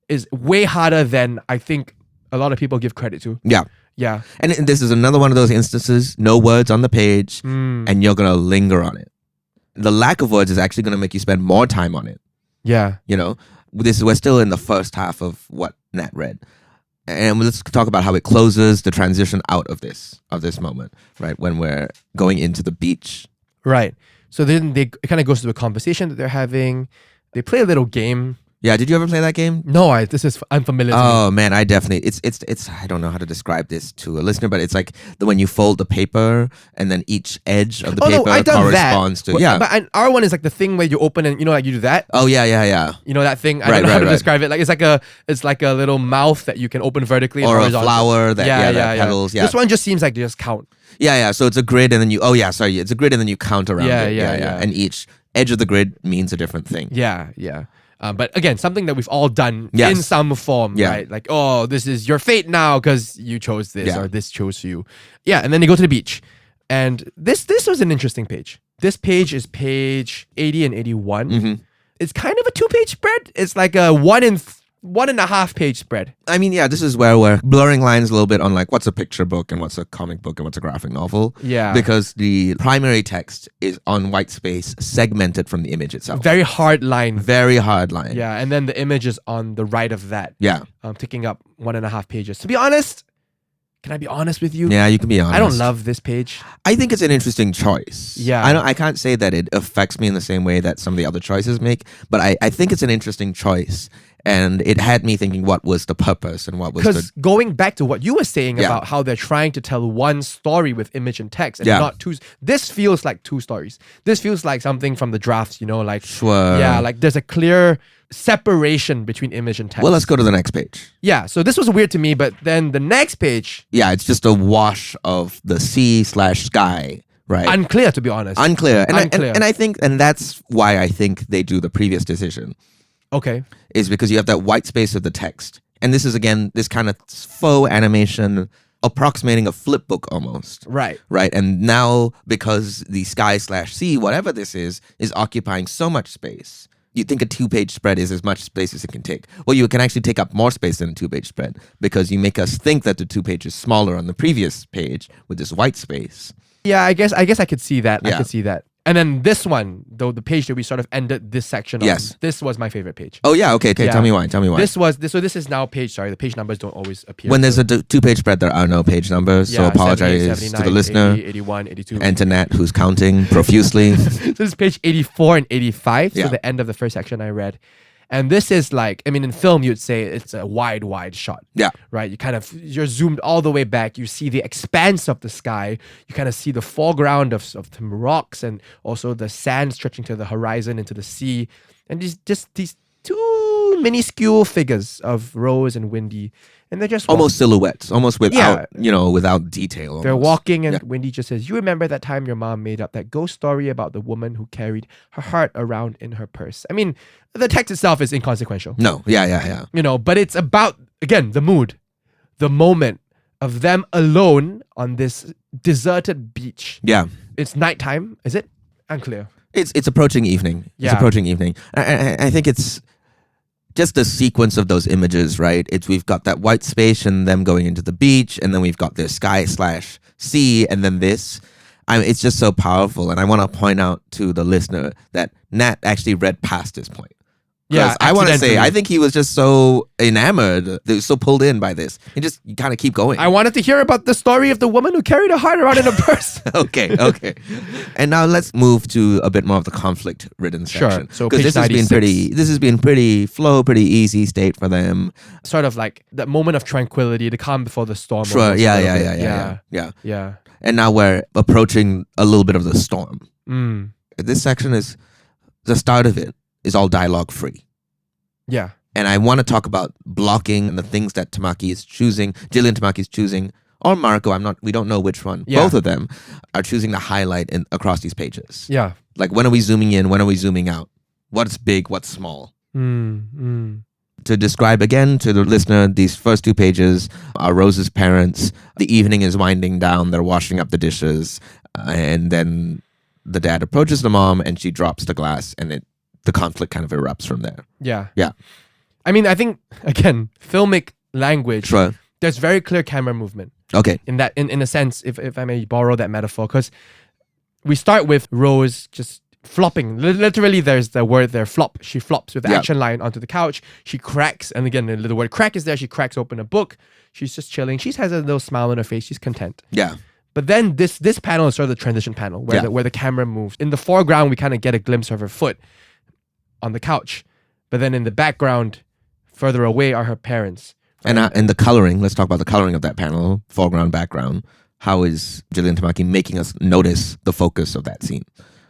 is way harder than I think a lot of people give credit to. Yeah. Yeah. And this is another one of those instances, no words on the page, and you're going to linger on it. The lack of words is actually going to make you spend more time on it. Yeah. You know, we're still in the first half of what Nat read. And let's talk about how it closes the transition out of this moment, right? When we're going into the beach. Right. So then it kind of goes to a conversation that they're having. They play a little game. Yeah, did you ever play that game? No, this is unfamiliar to me. Oh man, I definitely it's I don't know how to describe this to a listener, but it's like when you fold the paper and then each edge of the paper corresponds to But our one is like the thing where you open and like you do that. Oh yeah. You know that thing? I don't know how to describe it. Like it's like a little mouth that you can open vertically or and a flower that petals. Yeah. This one just seems like they just count. Yeah. So it's a grid and then you it's a grid and then you count around it. Yeah. And each edge of the grid means a different thing. Yeah. But again, something that we've all done in some form, right? Like, oh, this is your fate now because you chose this or this chose you. Yeah, and then they go to the beach. And this was an interesting page. This page is page 80 and 81. Mm-hmm. It's kind of a 2-page spread. It's like a 1.5 page spread. I mean, this is where we're blurring lines a little bit on like what's a picture book and what's a comic book and what's a graphic novel. Yeah. Because the primary text is on white space, segmented from the image itself. Very hard line. Very hard line. Yeah, and then the image is on the right of that. Yeah. Taking up 1.5 pages. To be honest, can I be honest with you? Yeah, you can be honest. I don't love this page. I think it's an interesting choice. Yeah. I can't say that it affects me in the same way that some of the other choices make, but I think it's an interesting choice. And it had me thinking what was the purpose and what was Because going back to what you were saying about how they're trying to tell one story with image and text and not two. This feels like 2 stories. This feels like something from the drafts, like... Sure. Yeah, like there's a clear separation between image and text. Well, let's go to the next page. Yeah, so this was weird to me, but then the next page... Yeah, it's just a wash of the sea/sky. Right. Unclear, to be honest. Unclear. And I think, and that's why I think they do the previous decision. Okay. Is because you have that white space of the text. And this is, again, this kind of faux animation approximating a flip book almost. Right. Right. And now, because the sky/sea, whatever this is occupying so much space, you think a 2-page spread is as much space as it can take. Well, you can actually take up more space than a 2-page spread because you make us think that the 2-page is smaller on the previous page with this white space. Yeah, I guess I could see that. I could see that. And then this one, though, the page that we sort of ended this section on, this was my favorite page. Oh yeah, okay. Tell me why. This is now page, the page numbers don't always appear. When there's a 2-page spread, there are no page numbers, so apologize 70, to the listener. 80, 81, 82. And to Nat, who's counting profusely. So this is page 84 and 85, so the end of the first section I read. And this is like, I mean, in film, you'd say it's a wide shot. Yeah. Right? You're zoomed all the way back. You see the expanse of the sky. You kind of see the foreground of some rocks and also the sand stretching to the horizon into the sea. And these 2 minuscule figures of Rose and Windy. And they're just almost silhouettes, almost without, without detail. Almost. They're walking, and Wendy just says, "You remember that time your mom made up that ghost story about the woman who carried her heart around in her purse?" I mean, the text itself is inconsequential. No, yeah. But it's about, again, the mood, the moment of them alone on this deserted beach. Yeah. It's nighttime, is it? Unclear. It's approaching evening. Yeah. It's approaching evening. I think it's just the sequence of those images, right? We've got that white space and them going into the beach, and then we've got this sky/sea, and then this. It's just so powerful, and I want to point out to the listener that Nat actually read past this point. Yeah, I want to say, I think he was just so enamored, so pulled in by this. He just kind of keep going. I wanted to hear about the story of the woman who carried her heart around in a purse. Okay. And now let's move to a bit more of the conflict-ridden section. So because page 96. This has been pretty easy state for them. Sort of like that moment of tranquility, the calm before the storm. Sure, yeah. And now we're approaching a little bit of the storm. This section is the start of it. Is all dialogue free. Yeah. And I want to talk about blocking and the things that Tamaki is choosing, Jillian Tamaki is choosing, or Mariko, we don't know which one. Yeah. Both of them are choosing to highlight across these pages. Yeah. Like, when are we zooming in? When are we zooming out? What's big? What's small? To describe again to the listener, these first two pages are Rose's parents. The evening is winding down. They're washing up the dishes. And then the dad approaches the mom and she drops the glass, and the conflict kind of erupts from there. Yeah. Yeah. I mean, I think, again, filmic language, Sure. There's very clear camera movement. Okay. In a sense, if I may borrow that metaphor, because we start with Rose just flopping. Literally, there's the word there, flop. She flops with the action line onto the couch. She cracks, and again, the word crack is there. She cracks open a book. She's just chilling. She has a little smile on her face. She's content. Yeah. But then this panel is sort of the transition panel where the camera moves. In the foreground, we kind of get a glimpse of her foot on the couch. But then in the background, further away, are her parents. And the coloring, let's talk about the coloring of that panel, foreground, background. How is Jillian Tamaki making us notice the focus of that scene?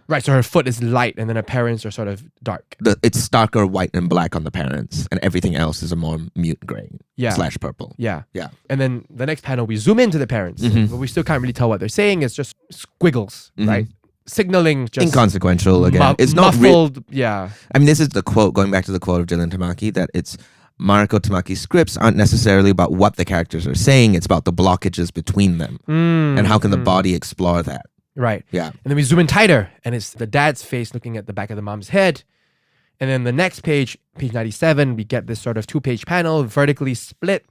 Right, so her foot is light and then her parents are sort of dark. It's starker white and black on the parents, and everything else is a more mute gray / purple. Yeah. Yeah. And then the next panel, we zoom into the parents, but we still can't really tell what they're saying. It's just squiggles, right? Signaling just... Inconsequential, again. It's not muffled, I mean, this is the quote, going back to the quote of Jillian Tamaki, that it's Mariko Tamaki's scripts aren't necessarily about what the characters are saying, it's about the blockages between them. And how can the body explore that? Right. Yeah. And then we zoom in tighter, and it's the dad's face looking at the back of the mom's head. And then the next page, page 97, we get this sort of 2-page panel, vertically split.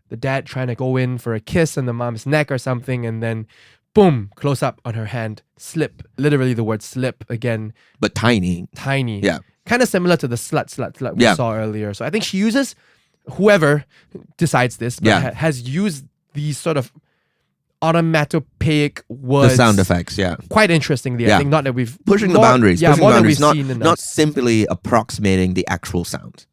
The dad trying to go in for a kiss on the mom's neck or something, and then boom, close up on her hand, slip. Literally the word slip again. But tiny. Tiny. Yeah. Kind of similar to the slut we saw earlier. So I think she uses, whoever decides this, but has used these sort of onomatopoeic words. The sound effects, quite interestingly. I think not that we've... Pushing the boundaries. Yeah, pushing more the than boundaries, we've seen in not simply approximating the actual sound.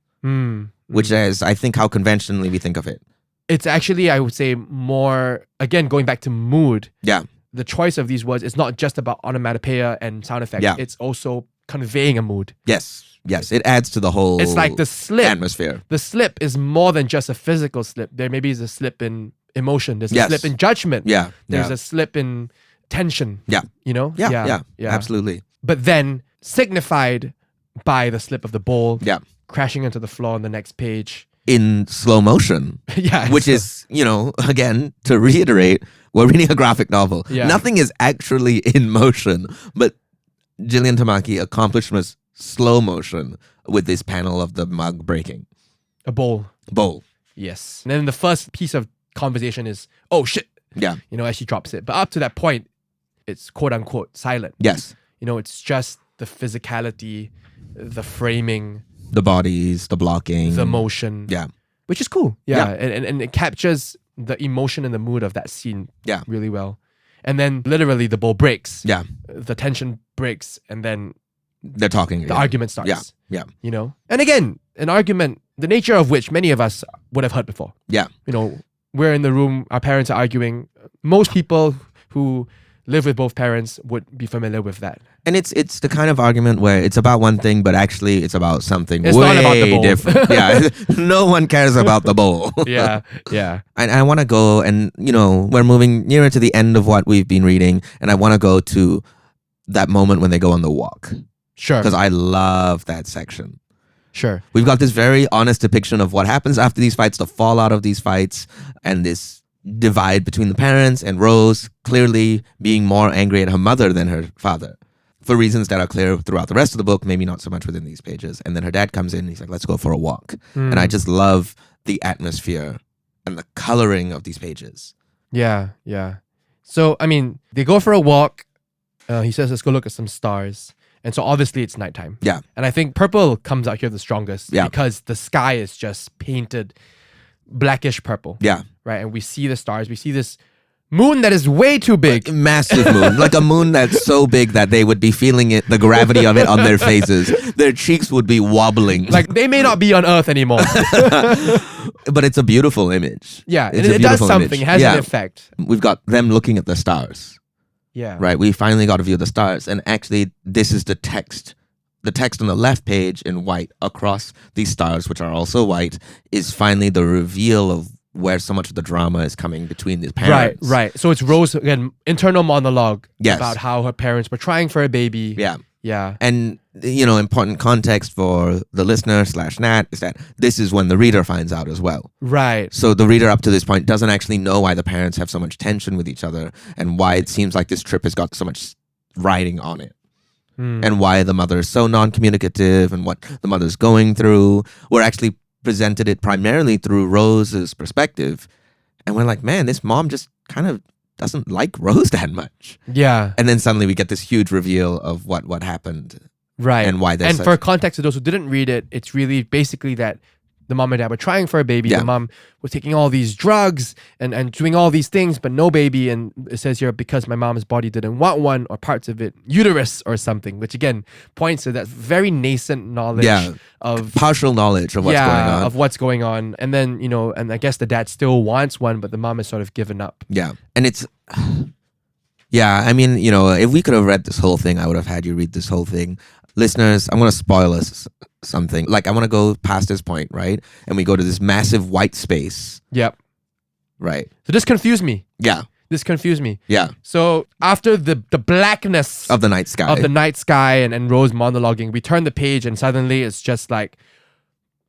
Which is, I think, how conventionally we think of it. It's actually, I would say, more, again, going back to mood. Yeah. The choice of these words is not just about onomatopoeia and sound effects. Yeah. It's also conveying a mood. Yes. It adds to the whole It's like the slip. Atmosphere. The slip is more than just a physical slip. There maybe is a slip in emotion. There's a slip in judgment. Yeah. There's a slip in tension. Yeah. You know? Yeah. Absolutely. But then signified by the slip of the bowl. Yeah. Crashing into the floor on the next page. In slow motion. Which is, again, to reiterate, we're reading a graphic novel. Yeah. Nothing is actually in motion, but Jillian Tamaki accomplished slow motion with this panel of the mug breaking. A bowl. Yes. And then the first piece of conversation is, oh shit. Yeah. As she drops it. But up to that point, it's quote unquote silent. Yes. It's just the physicality, the framing, the bodies, the blocking, the motion. Yeah. Which is cool. Yeah. And it captures the emotion and the mood of that scene really well. And then literally the bowl breaks. Yeah. The tension breaks, and then they're talking. The argument starts. Yeah. And again, an argument, the nature of which many of us would have heard before. Yeah. We're in the room, our parents are arguing. Most people who live with both parents would be familiar with that. And it's the kind of argument where it's about one thing, but actually it's about something It's way not about the bowl. different. Yeah, no one cares about the bowl. Yeah. And I want to go, and we're moving nearer to the end of what we've been reading, and I want to go to that moment when they go on the walk. Sure. Because I love that section. Sure. We've got this very honest depiction of what happens after these fights, the fallout of these fights, and this divide between the parents, and Rose clearly being more angry at her mother than her father, for reasons that are clear throughout the rest of the book, maybe not so much within these pages. And then her dad comes in and he's like, let's go for a walk. And I just love the atmosphere and the coloring of these pages. Yeah. So, I mean, they go for a walk. He says, let's go look at some stars. And so obviously it's nighttime. Yeah. And I think purple comes out here the strongest because the sky is just painted blackish purple. Yeah. Right? And we see the stars. We see this moon that is way too big. A massive moon. Like a moon that's so big that they would be feeling it, the gravity of it on their faces. Their cheeks would be wobbling. Like they may not be on Earth anymore. But it's a beautiful image. Yeah. It's It does something. It has an effect. We've got them looking at the stars. Yeah. Right? We finally got a view of the stars. And actually, this is the text. The text on the left page in white across these stars, which are also white, is finally the reveal of where so much of the drama is coming between the parents. Right. So it's Rose, again, internal monologue Yes. about how her parents were trying for a baby. Yeah. And, important context for the listener / Nat is that this is when the reader finds out as well. Right. So the reader up to this point doesn't actually know why the parents have so much tension with each other and why it seems like this trip has got so much riding on it. And why the mother is so non-communicative and what the mother's going through. We're actually presented it primarily through Rose's perspective. And we're like, man, this mom just kind of doesn't like Rose that much. Yeah. And then suddenly we get this huge reveal of what happened. Right. And why there's And for context to those who didn't read it, it's really basically that the mom and dad were trying for a baby. Yeah. The mom was taking all these drugs and doing all these things, but no baby. And it says here, because my mom's body didn't want one, or parts of it, uterus or something, which again points to that very nascent knowledge of partial knowledge of what's going on. Of what's going on. And then, and I guess the dad still wants one, but the mom has sort of given up. Yeah. And it's, I mean, if we could have read this whole thing, I would have had you read this whole thing. Listeners, I'm going to spoil us something. Like, I want to go past this point, right? And we go to this massive white space. Yep. Right. So this confused me. Yeah. This confused me. Yeah. So after the blackness of the night sky and Rose monologuing, we turn the page and suddenly it's just like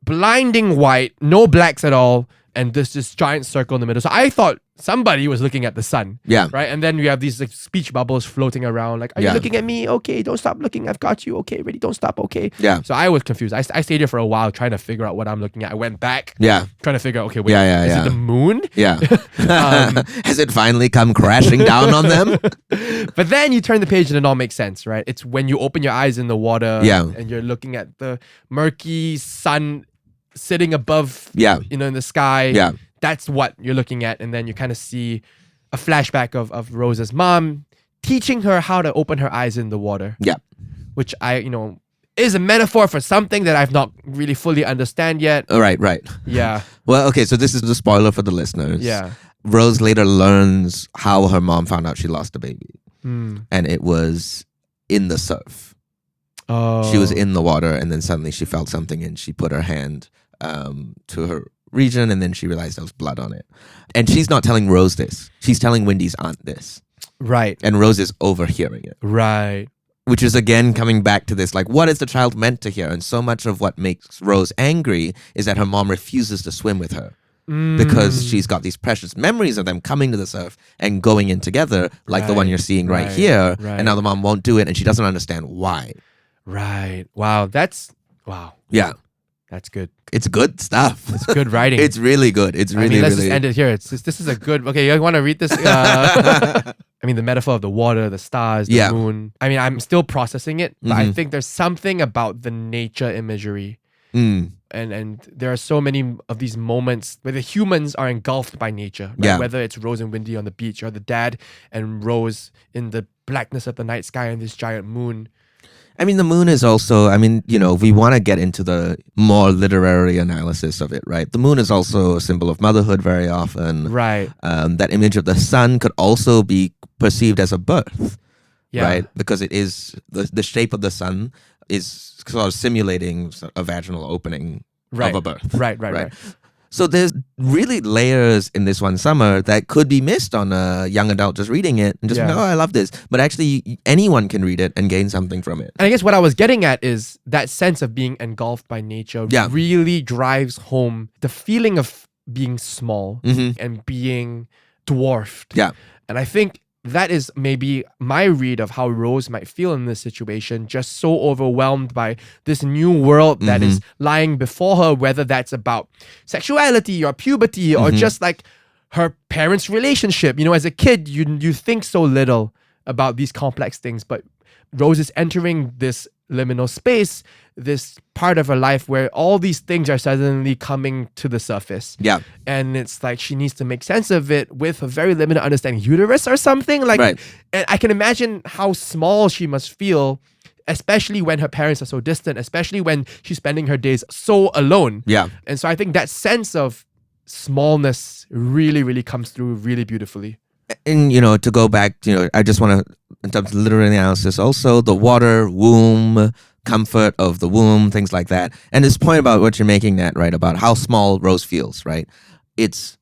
blinding white, no blacks at all, and there's this giant circle in the middle. So I thought somebody was looking at the sun. Yeah. Right? And then we have these like speech bubbles floating around. Like, are you looking at me? Okay, don't stop looking. I've got you. Okay, ready? Don't stop. Okay. Yeah. So I was confused. I stayed here for a while trying to figure out what I'm looking at. I went back. Yeah. Trying to figure out, okay, wait, is it the moon? Yeah. Has it finally come crashing down on them? But then you turn the page and it all makes sense, right? It's when you open your eyes in the water and you're looking at the murky sun sitting above, in the sky. Yeah. That's what you're looking at. And then you kind of see a flashback of Rose's mom teaching her how to open her eyes in the water. Yeah. Which is a metaphor for something that I've not really fully understand yet. Right. Yeah. Well, okay, so this is the spoiler for the listeners. Yeah. Rose later learns how her mom found out she lost a baby. And it was in the surf. Oh. She was in the water and then suddenly she felt something and she put her hand to her region and then she realized there was blood on it. And she's not telling Rose this. She's telling Wendy's aunt this. Right. And Rose is overhearing it. Right. Which is again coming back to this, like, what is the child meant to hear? And so much of what makes Rose angry is that her mom refuses to swim with her. Because she's got these precious memories of them coming to the surf and going in together, like the one you're seeing right here. And now the mom won't do it and she doesn't understand why. Right. Wow. Wow. Yeah. That's good. It's good stuff. It's good writing. It's really good. It's really, let's really... just end it here. This is a good... Okay, you want to read this? I mean, the metaphor of the water, the stars, the moon. I mean, I'm still processing it, but I think there's something about the nature imagery. And there are so many of these moments where the humans are engulfed by nature. Right? Yeah. Whether it's Rose and Windy on the beach or the dad and Rose in the blackness of the night sky and this giant moon. I mean, the moon is also, I mean, you know, we want to get into the more literary analysis of it, right? The moon is also a symbol of motherhood very often. Right. That image of the sun could also be perceived as a birth, right? Because it is, the shape of the sun is sort of simulating a vaginal opening of a birth. Right. So there's really layers in this one summer that could be missed on a young adult just reading it and just oh, I love this. But actually, anyone can read it and gain something from it. And I guess what I was getting at is that sense of being engulfed by nature really drives home the feeling of being small and being dwarfed. Yeah. And I think that is maybe my read of how Rose might feel in this situation, just so overwhelmed by this new world that is lying before her, whether that's about sexuality or puberty or just like her parents' relationship. You know, as a kid, you think so little about these complex things, but Rose is entering this liminal space, this part of her life where all these things are suddenly coming to the surface. Yeah. And it's like she needs to make sense of it with a very limited understanding. Uterus or something? Like, and I can imagine how small she must feel, especially when her parents are so distant, especially when she's spending her days so alone. Yeah. And so I think that sense of smallness really, really comes through really beautifully. And, you know, to go back, you know, I just want to, in terms of literary analysis, also the water, womb, comfort of the womb, things like that. And this point about what you're making, Nat, right, about how small Rose feels, right? It's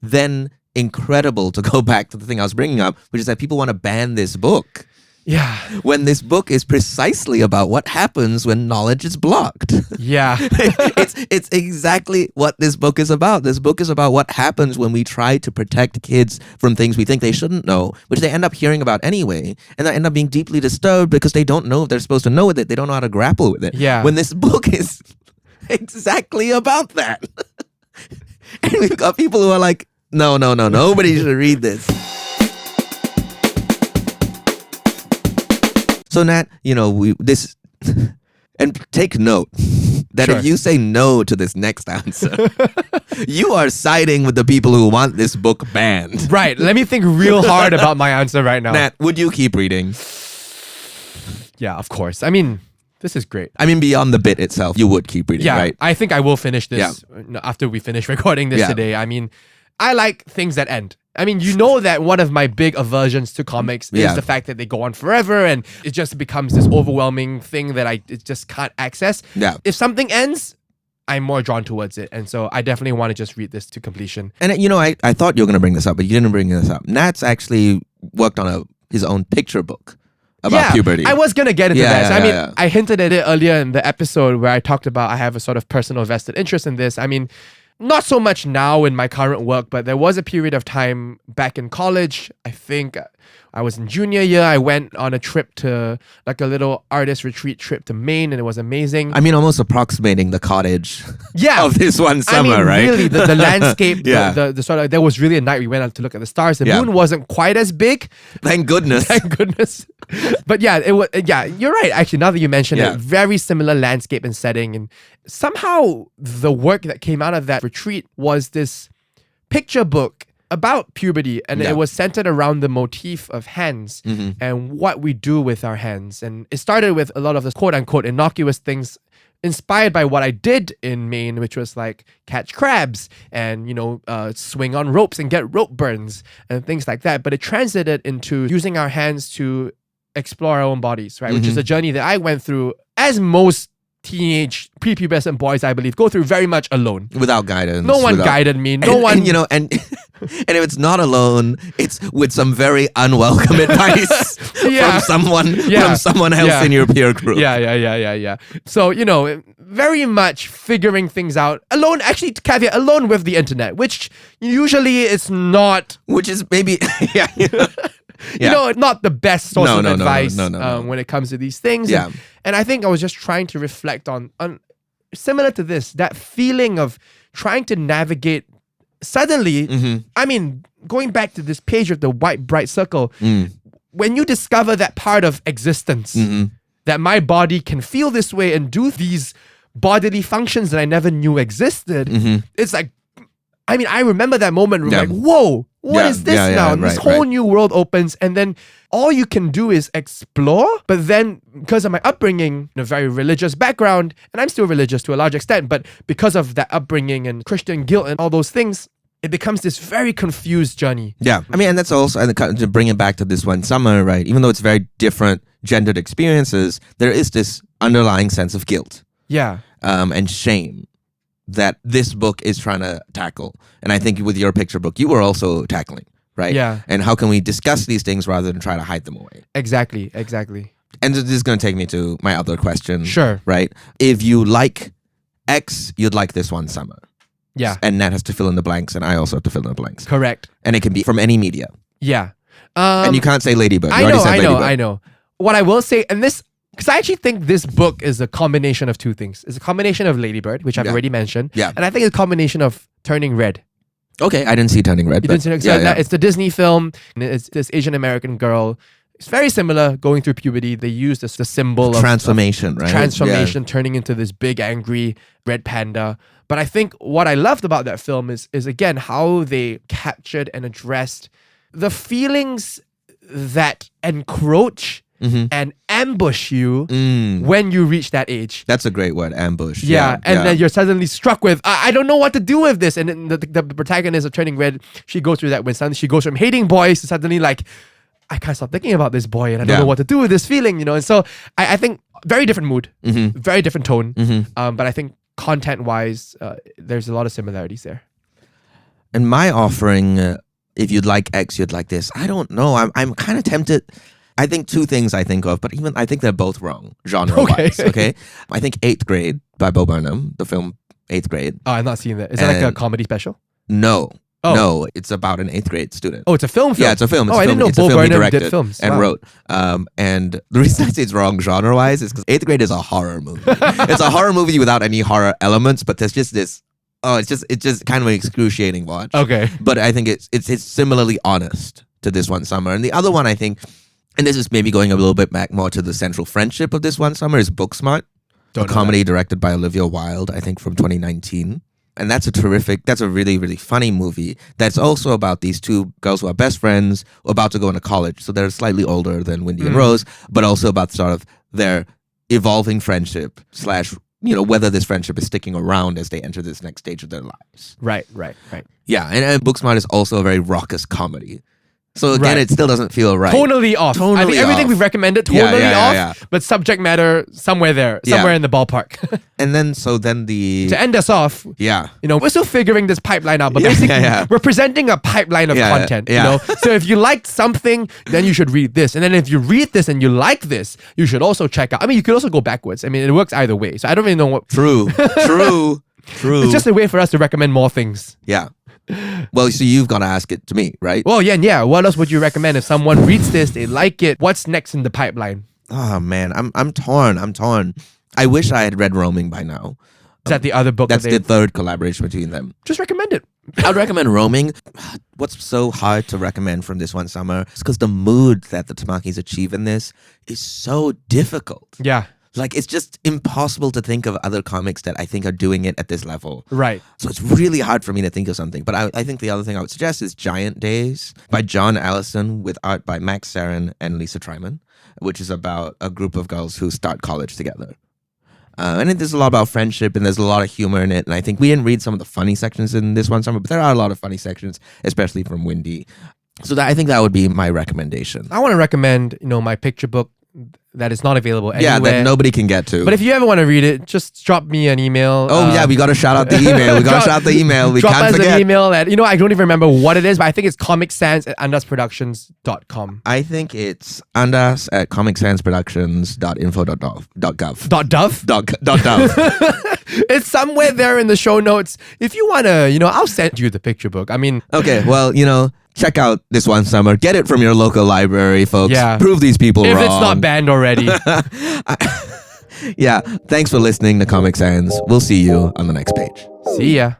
then incredible to go back to the thing I was bringing up, which is that people want to ban this book. Yeah. When this book is precisely about what happens when knowledge is blocked. Yeah. It's exactly what this book is about. This book is about what happens when we try to protect kids from things we think they shouldn't know, which they end up hearing about anyway, and they end up being deeply disturbed because they don't know if they're supposed to know with it. They don't know how to grapple with it. Yeah. When this book is exactly about that. And we've got people who are like, no, nobody should read this. So Nat, you know, and take note that if you say no to this next answer, you are siding with the people who want this book banned. Right. Let me think real hard about my answer right now. Nat, would you keep reading? Yeah, of course. I mean, this is great. I mean, beyond the bit itself, you would keep reading, right? I think I will finish this after we finish recording this today. I mean, I like things that end. I mean, you know that one of my big aversions to comics is the fact that they go on forever and it just becomes this overwhelming thing that I just can't access. Yeah. If something ends, I'm more drawn towards it. And so I definitely want to just read this to completion. And you know, I thought you were going to bring this up, but you didn't bring this up. Nat's actually worked on his own picture book about puberty. I was going to get into that. I mean, I hinted at it earlier in the episode where I talked about I have a sort of personal vested interest in this. I mean, not so much now in my current work, but there was a period of time back in college. I think I was in junior year. I went on a trip to like a little artist retreat trip to Maine, and it was amazing. I mean, almost approximating the cottage of this one summer, right? Really, the landscape, the sort of, there was really a night we went out to look at the stars. The moon wasn't quite as big. Thank goodness. Thank goodness. But yeah, it was. Yeah, you're right. Actually, now that you mention it, very similar landscape and setting, and somehow the work that came out of that retreat was this picture book about puberty, and it was centered around the motif of hands and what we do with our hands. And it started with a lot of the quote-unquote innocuous things inspired by what I did in Maine, which was like catch crabs and, you know, swing on ropes and get rope burns and things like that. But it translated into using our hands to explore our own bodies, right? Which is a journey that I went through, as most teenage prepubescent boys, I believe, go through very much alone. Without guidance. No one guided me. No one... And, you know, and if it's not alone, it's with some very unwelcome advice from someone else in your peer group. Yeah. So, you know, very much figuring things out alone. Actually, caveat, alone with the internet, which usually it's not... Which is maybe... You know, not the best source of advice when it comes to these things. Yeah. And I think I was just trying to reflect on similar to this, that feeling of trying to navigate suddenly. I mean, going back to this page of the white bright circle, when you discover that part of existence, that my body can feel this way and do these bodily functions that I never knew existed, it's like, I mean, I remember that moment where like, whoa, What is this now? And this whole new world opens, and then all you can do is explore. But then, because of my upbringing, a very religious background, and I'm still religious to a large extent, but because of that upbringing and Christian guilt and all those things, it becomes this very confused journey. Yeah. I mean, and that's also, and to bring it back to this one summer, right? Even though it's very different gendered experiences, there is this underlying sense of guilt. Yeah. And shame that this book is trying to tackle. And I think with your picture book, you were also tackling, right? Yeah. And how can we discuss these things rather than try to hide them away? Exactly. And this is going to take me to my other question. Sure. Right? If you like X, you'd like this one summer. Yeah. And Nat has to fill in the blanks, and I also have to fill in the blanks. Correct. And it can be from any media. Yeah. And you can't say Ladybird. I know. What I will say, and this, because I actually think this book is a combination of two things. It's a combination of Ladybird, which I've already mentioned. Yeah. And I think it's a combination of Turning Red. Okay, I didn't see Turning Red. You didn't see it? So it's the Disney film. And it's this Asian American girl. It's very similar, going through puberty. They use the symbol of transformation, right? Transformation, turning into this big, angry red panda. But I think what I loved about that film is again, how they captured and addressed the feelings that encroach and ambush you when you reach that age. That's a great word, ambush. And then you're suddenly struck with, I don't know what to do with this. And then the protagonist of Turning Red, she goes through that when suddenly she goes from hating boys to suddenly like, I can't stop thinking about this boy and I don't know what to do with this feeling, you know? And so I think very different mood, very different tone. But I think content-wise, there's a lot of similarities there. And my offering, if you'd like X, you'd like this. I don't know. I'm kind of tempted. I think two things I think of, but even I think they're both wrong genre-wise. Okay. I think 8th Grade by Bo Burnham, the film 8th Grade. Oh, I've not seen that. Is that like a comedy special? No. Oh. No, it's about an 8th grade student. Oh, it's a film? Yeah, it's a film. I didn't know Bo Burnham did films. And wrote. And the reason I say it's wrong genre-wise is because 8th Grade is a horror movie. It's a horror movie without any horror elements, but there's just this, it's just kind of an excruciating watch. Okay. But I think it's similarly honest to This One Summer. And the other one I think, and this is maybe going a little bit back more to the central friendship of This One Summer, is Booksmart, a comedy directed by Olivia Wilde, I think from 2019. And that's a really, really funny movie that's also about these two girls who are best friends about to go into college. So they're slightly older than Wendy and Rose, but also about sort of their evolving friendship / whether this friendship is sticking around as they enter this next stage of their lives. Right. Yeah, and Booksmart is also a very raucous comedy. So again, it still doesn't feel right. Totally off. I think everything we've recommended, totally off. But subject matter, somewhere there. Somewhere in the ballpark. And then, to end us off, we're still figuring this pipeline out, but basically we're presenting a pipeline of content. You know? So if you liked something, then you should read this. And then if you read this and you like this, you should also check out. I mean, you could also go backwards. I mean, it works either way. So I don't really know what. True. It's just a way for us to recommend more things. Yeah. Well, so you've got to ask it to me, right? Well, yeah. What else would you recommend if someone reads this, they like it? What's next in the pipeline? Oh man, I'm torn. I wish I had read Roaming by now. Is that the other book? That's the third collaboration between them. Just recommend it. I'd recommend Roaming. What's so hard to recommend from This One Summer is because the mood that the Tamakis achieve in this is so difficult. Yeah. Like, it's just impossible to think of other comics that I think are doing it at this level. Right. So it's really hard for me to think of something. But I think the other thing I would suggest is Giant Days by John Allison with art by Max Sarin and Lisa Tryman, which is about a group of girls who start college together. And there's a lot about friendship and there's a lot of humor in it. And I think we didn't read some of the funny sections in This One Summer, but there are a lot of funny sections, especially from Wendy. So I think that would be my recommendation. I want to recommend, my picture book that is not available anywhere. Yeah, that nobody can get to. But if you ever want to read it, just drop me an email. We got to shout out the email. We got to shout out the email. We can't forget. Drop us an email at, I don't even remember what it is, but I think it's comicsans@andasproductions.com. I think it's andas@comicssansproductions.info.gov. .dov? It's somewhere there in the show notes. If you want to, I'll send you the picture book. I mean... Okay, well, check out This One Summer. Get it from your local library, folks. Yeah. Prove these people wrong. If it's not banned already. Yeah. Thanks for listening to Comic Sans. We'll see you on the next page. See ya.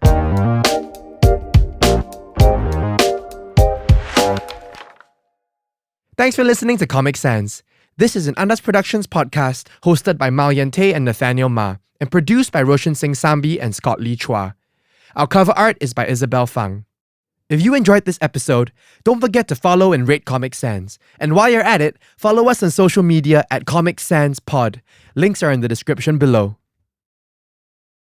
Thanks for listening to Comic Sans. This is an Andas Productions podcast hosted by Yant and Nathaniel Ma and produced by Roshan Singh Sambhi and Scott Lee Chua. Our cover art is by Isabel Fang. If you enjoyed this episode, don't forget to follow and rate Comic Sans. And while you're at it, follow us on social media at Comic Sans Pod. Links are in the description below.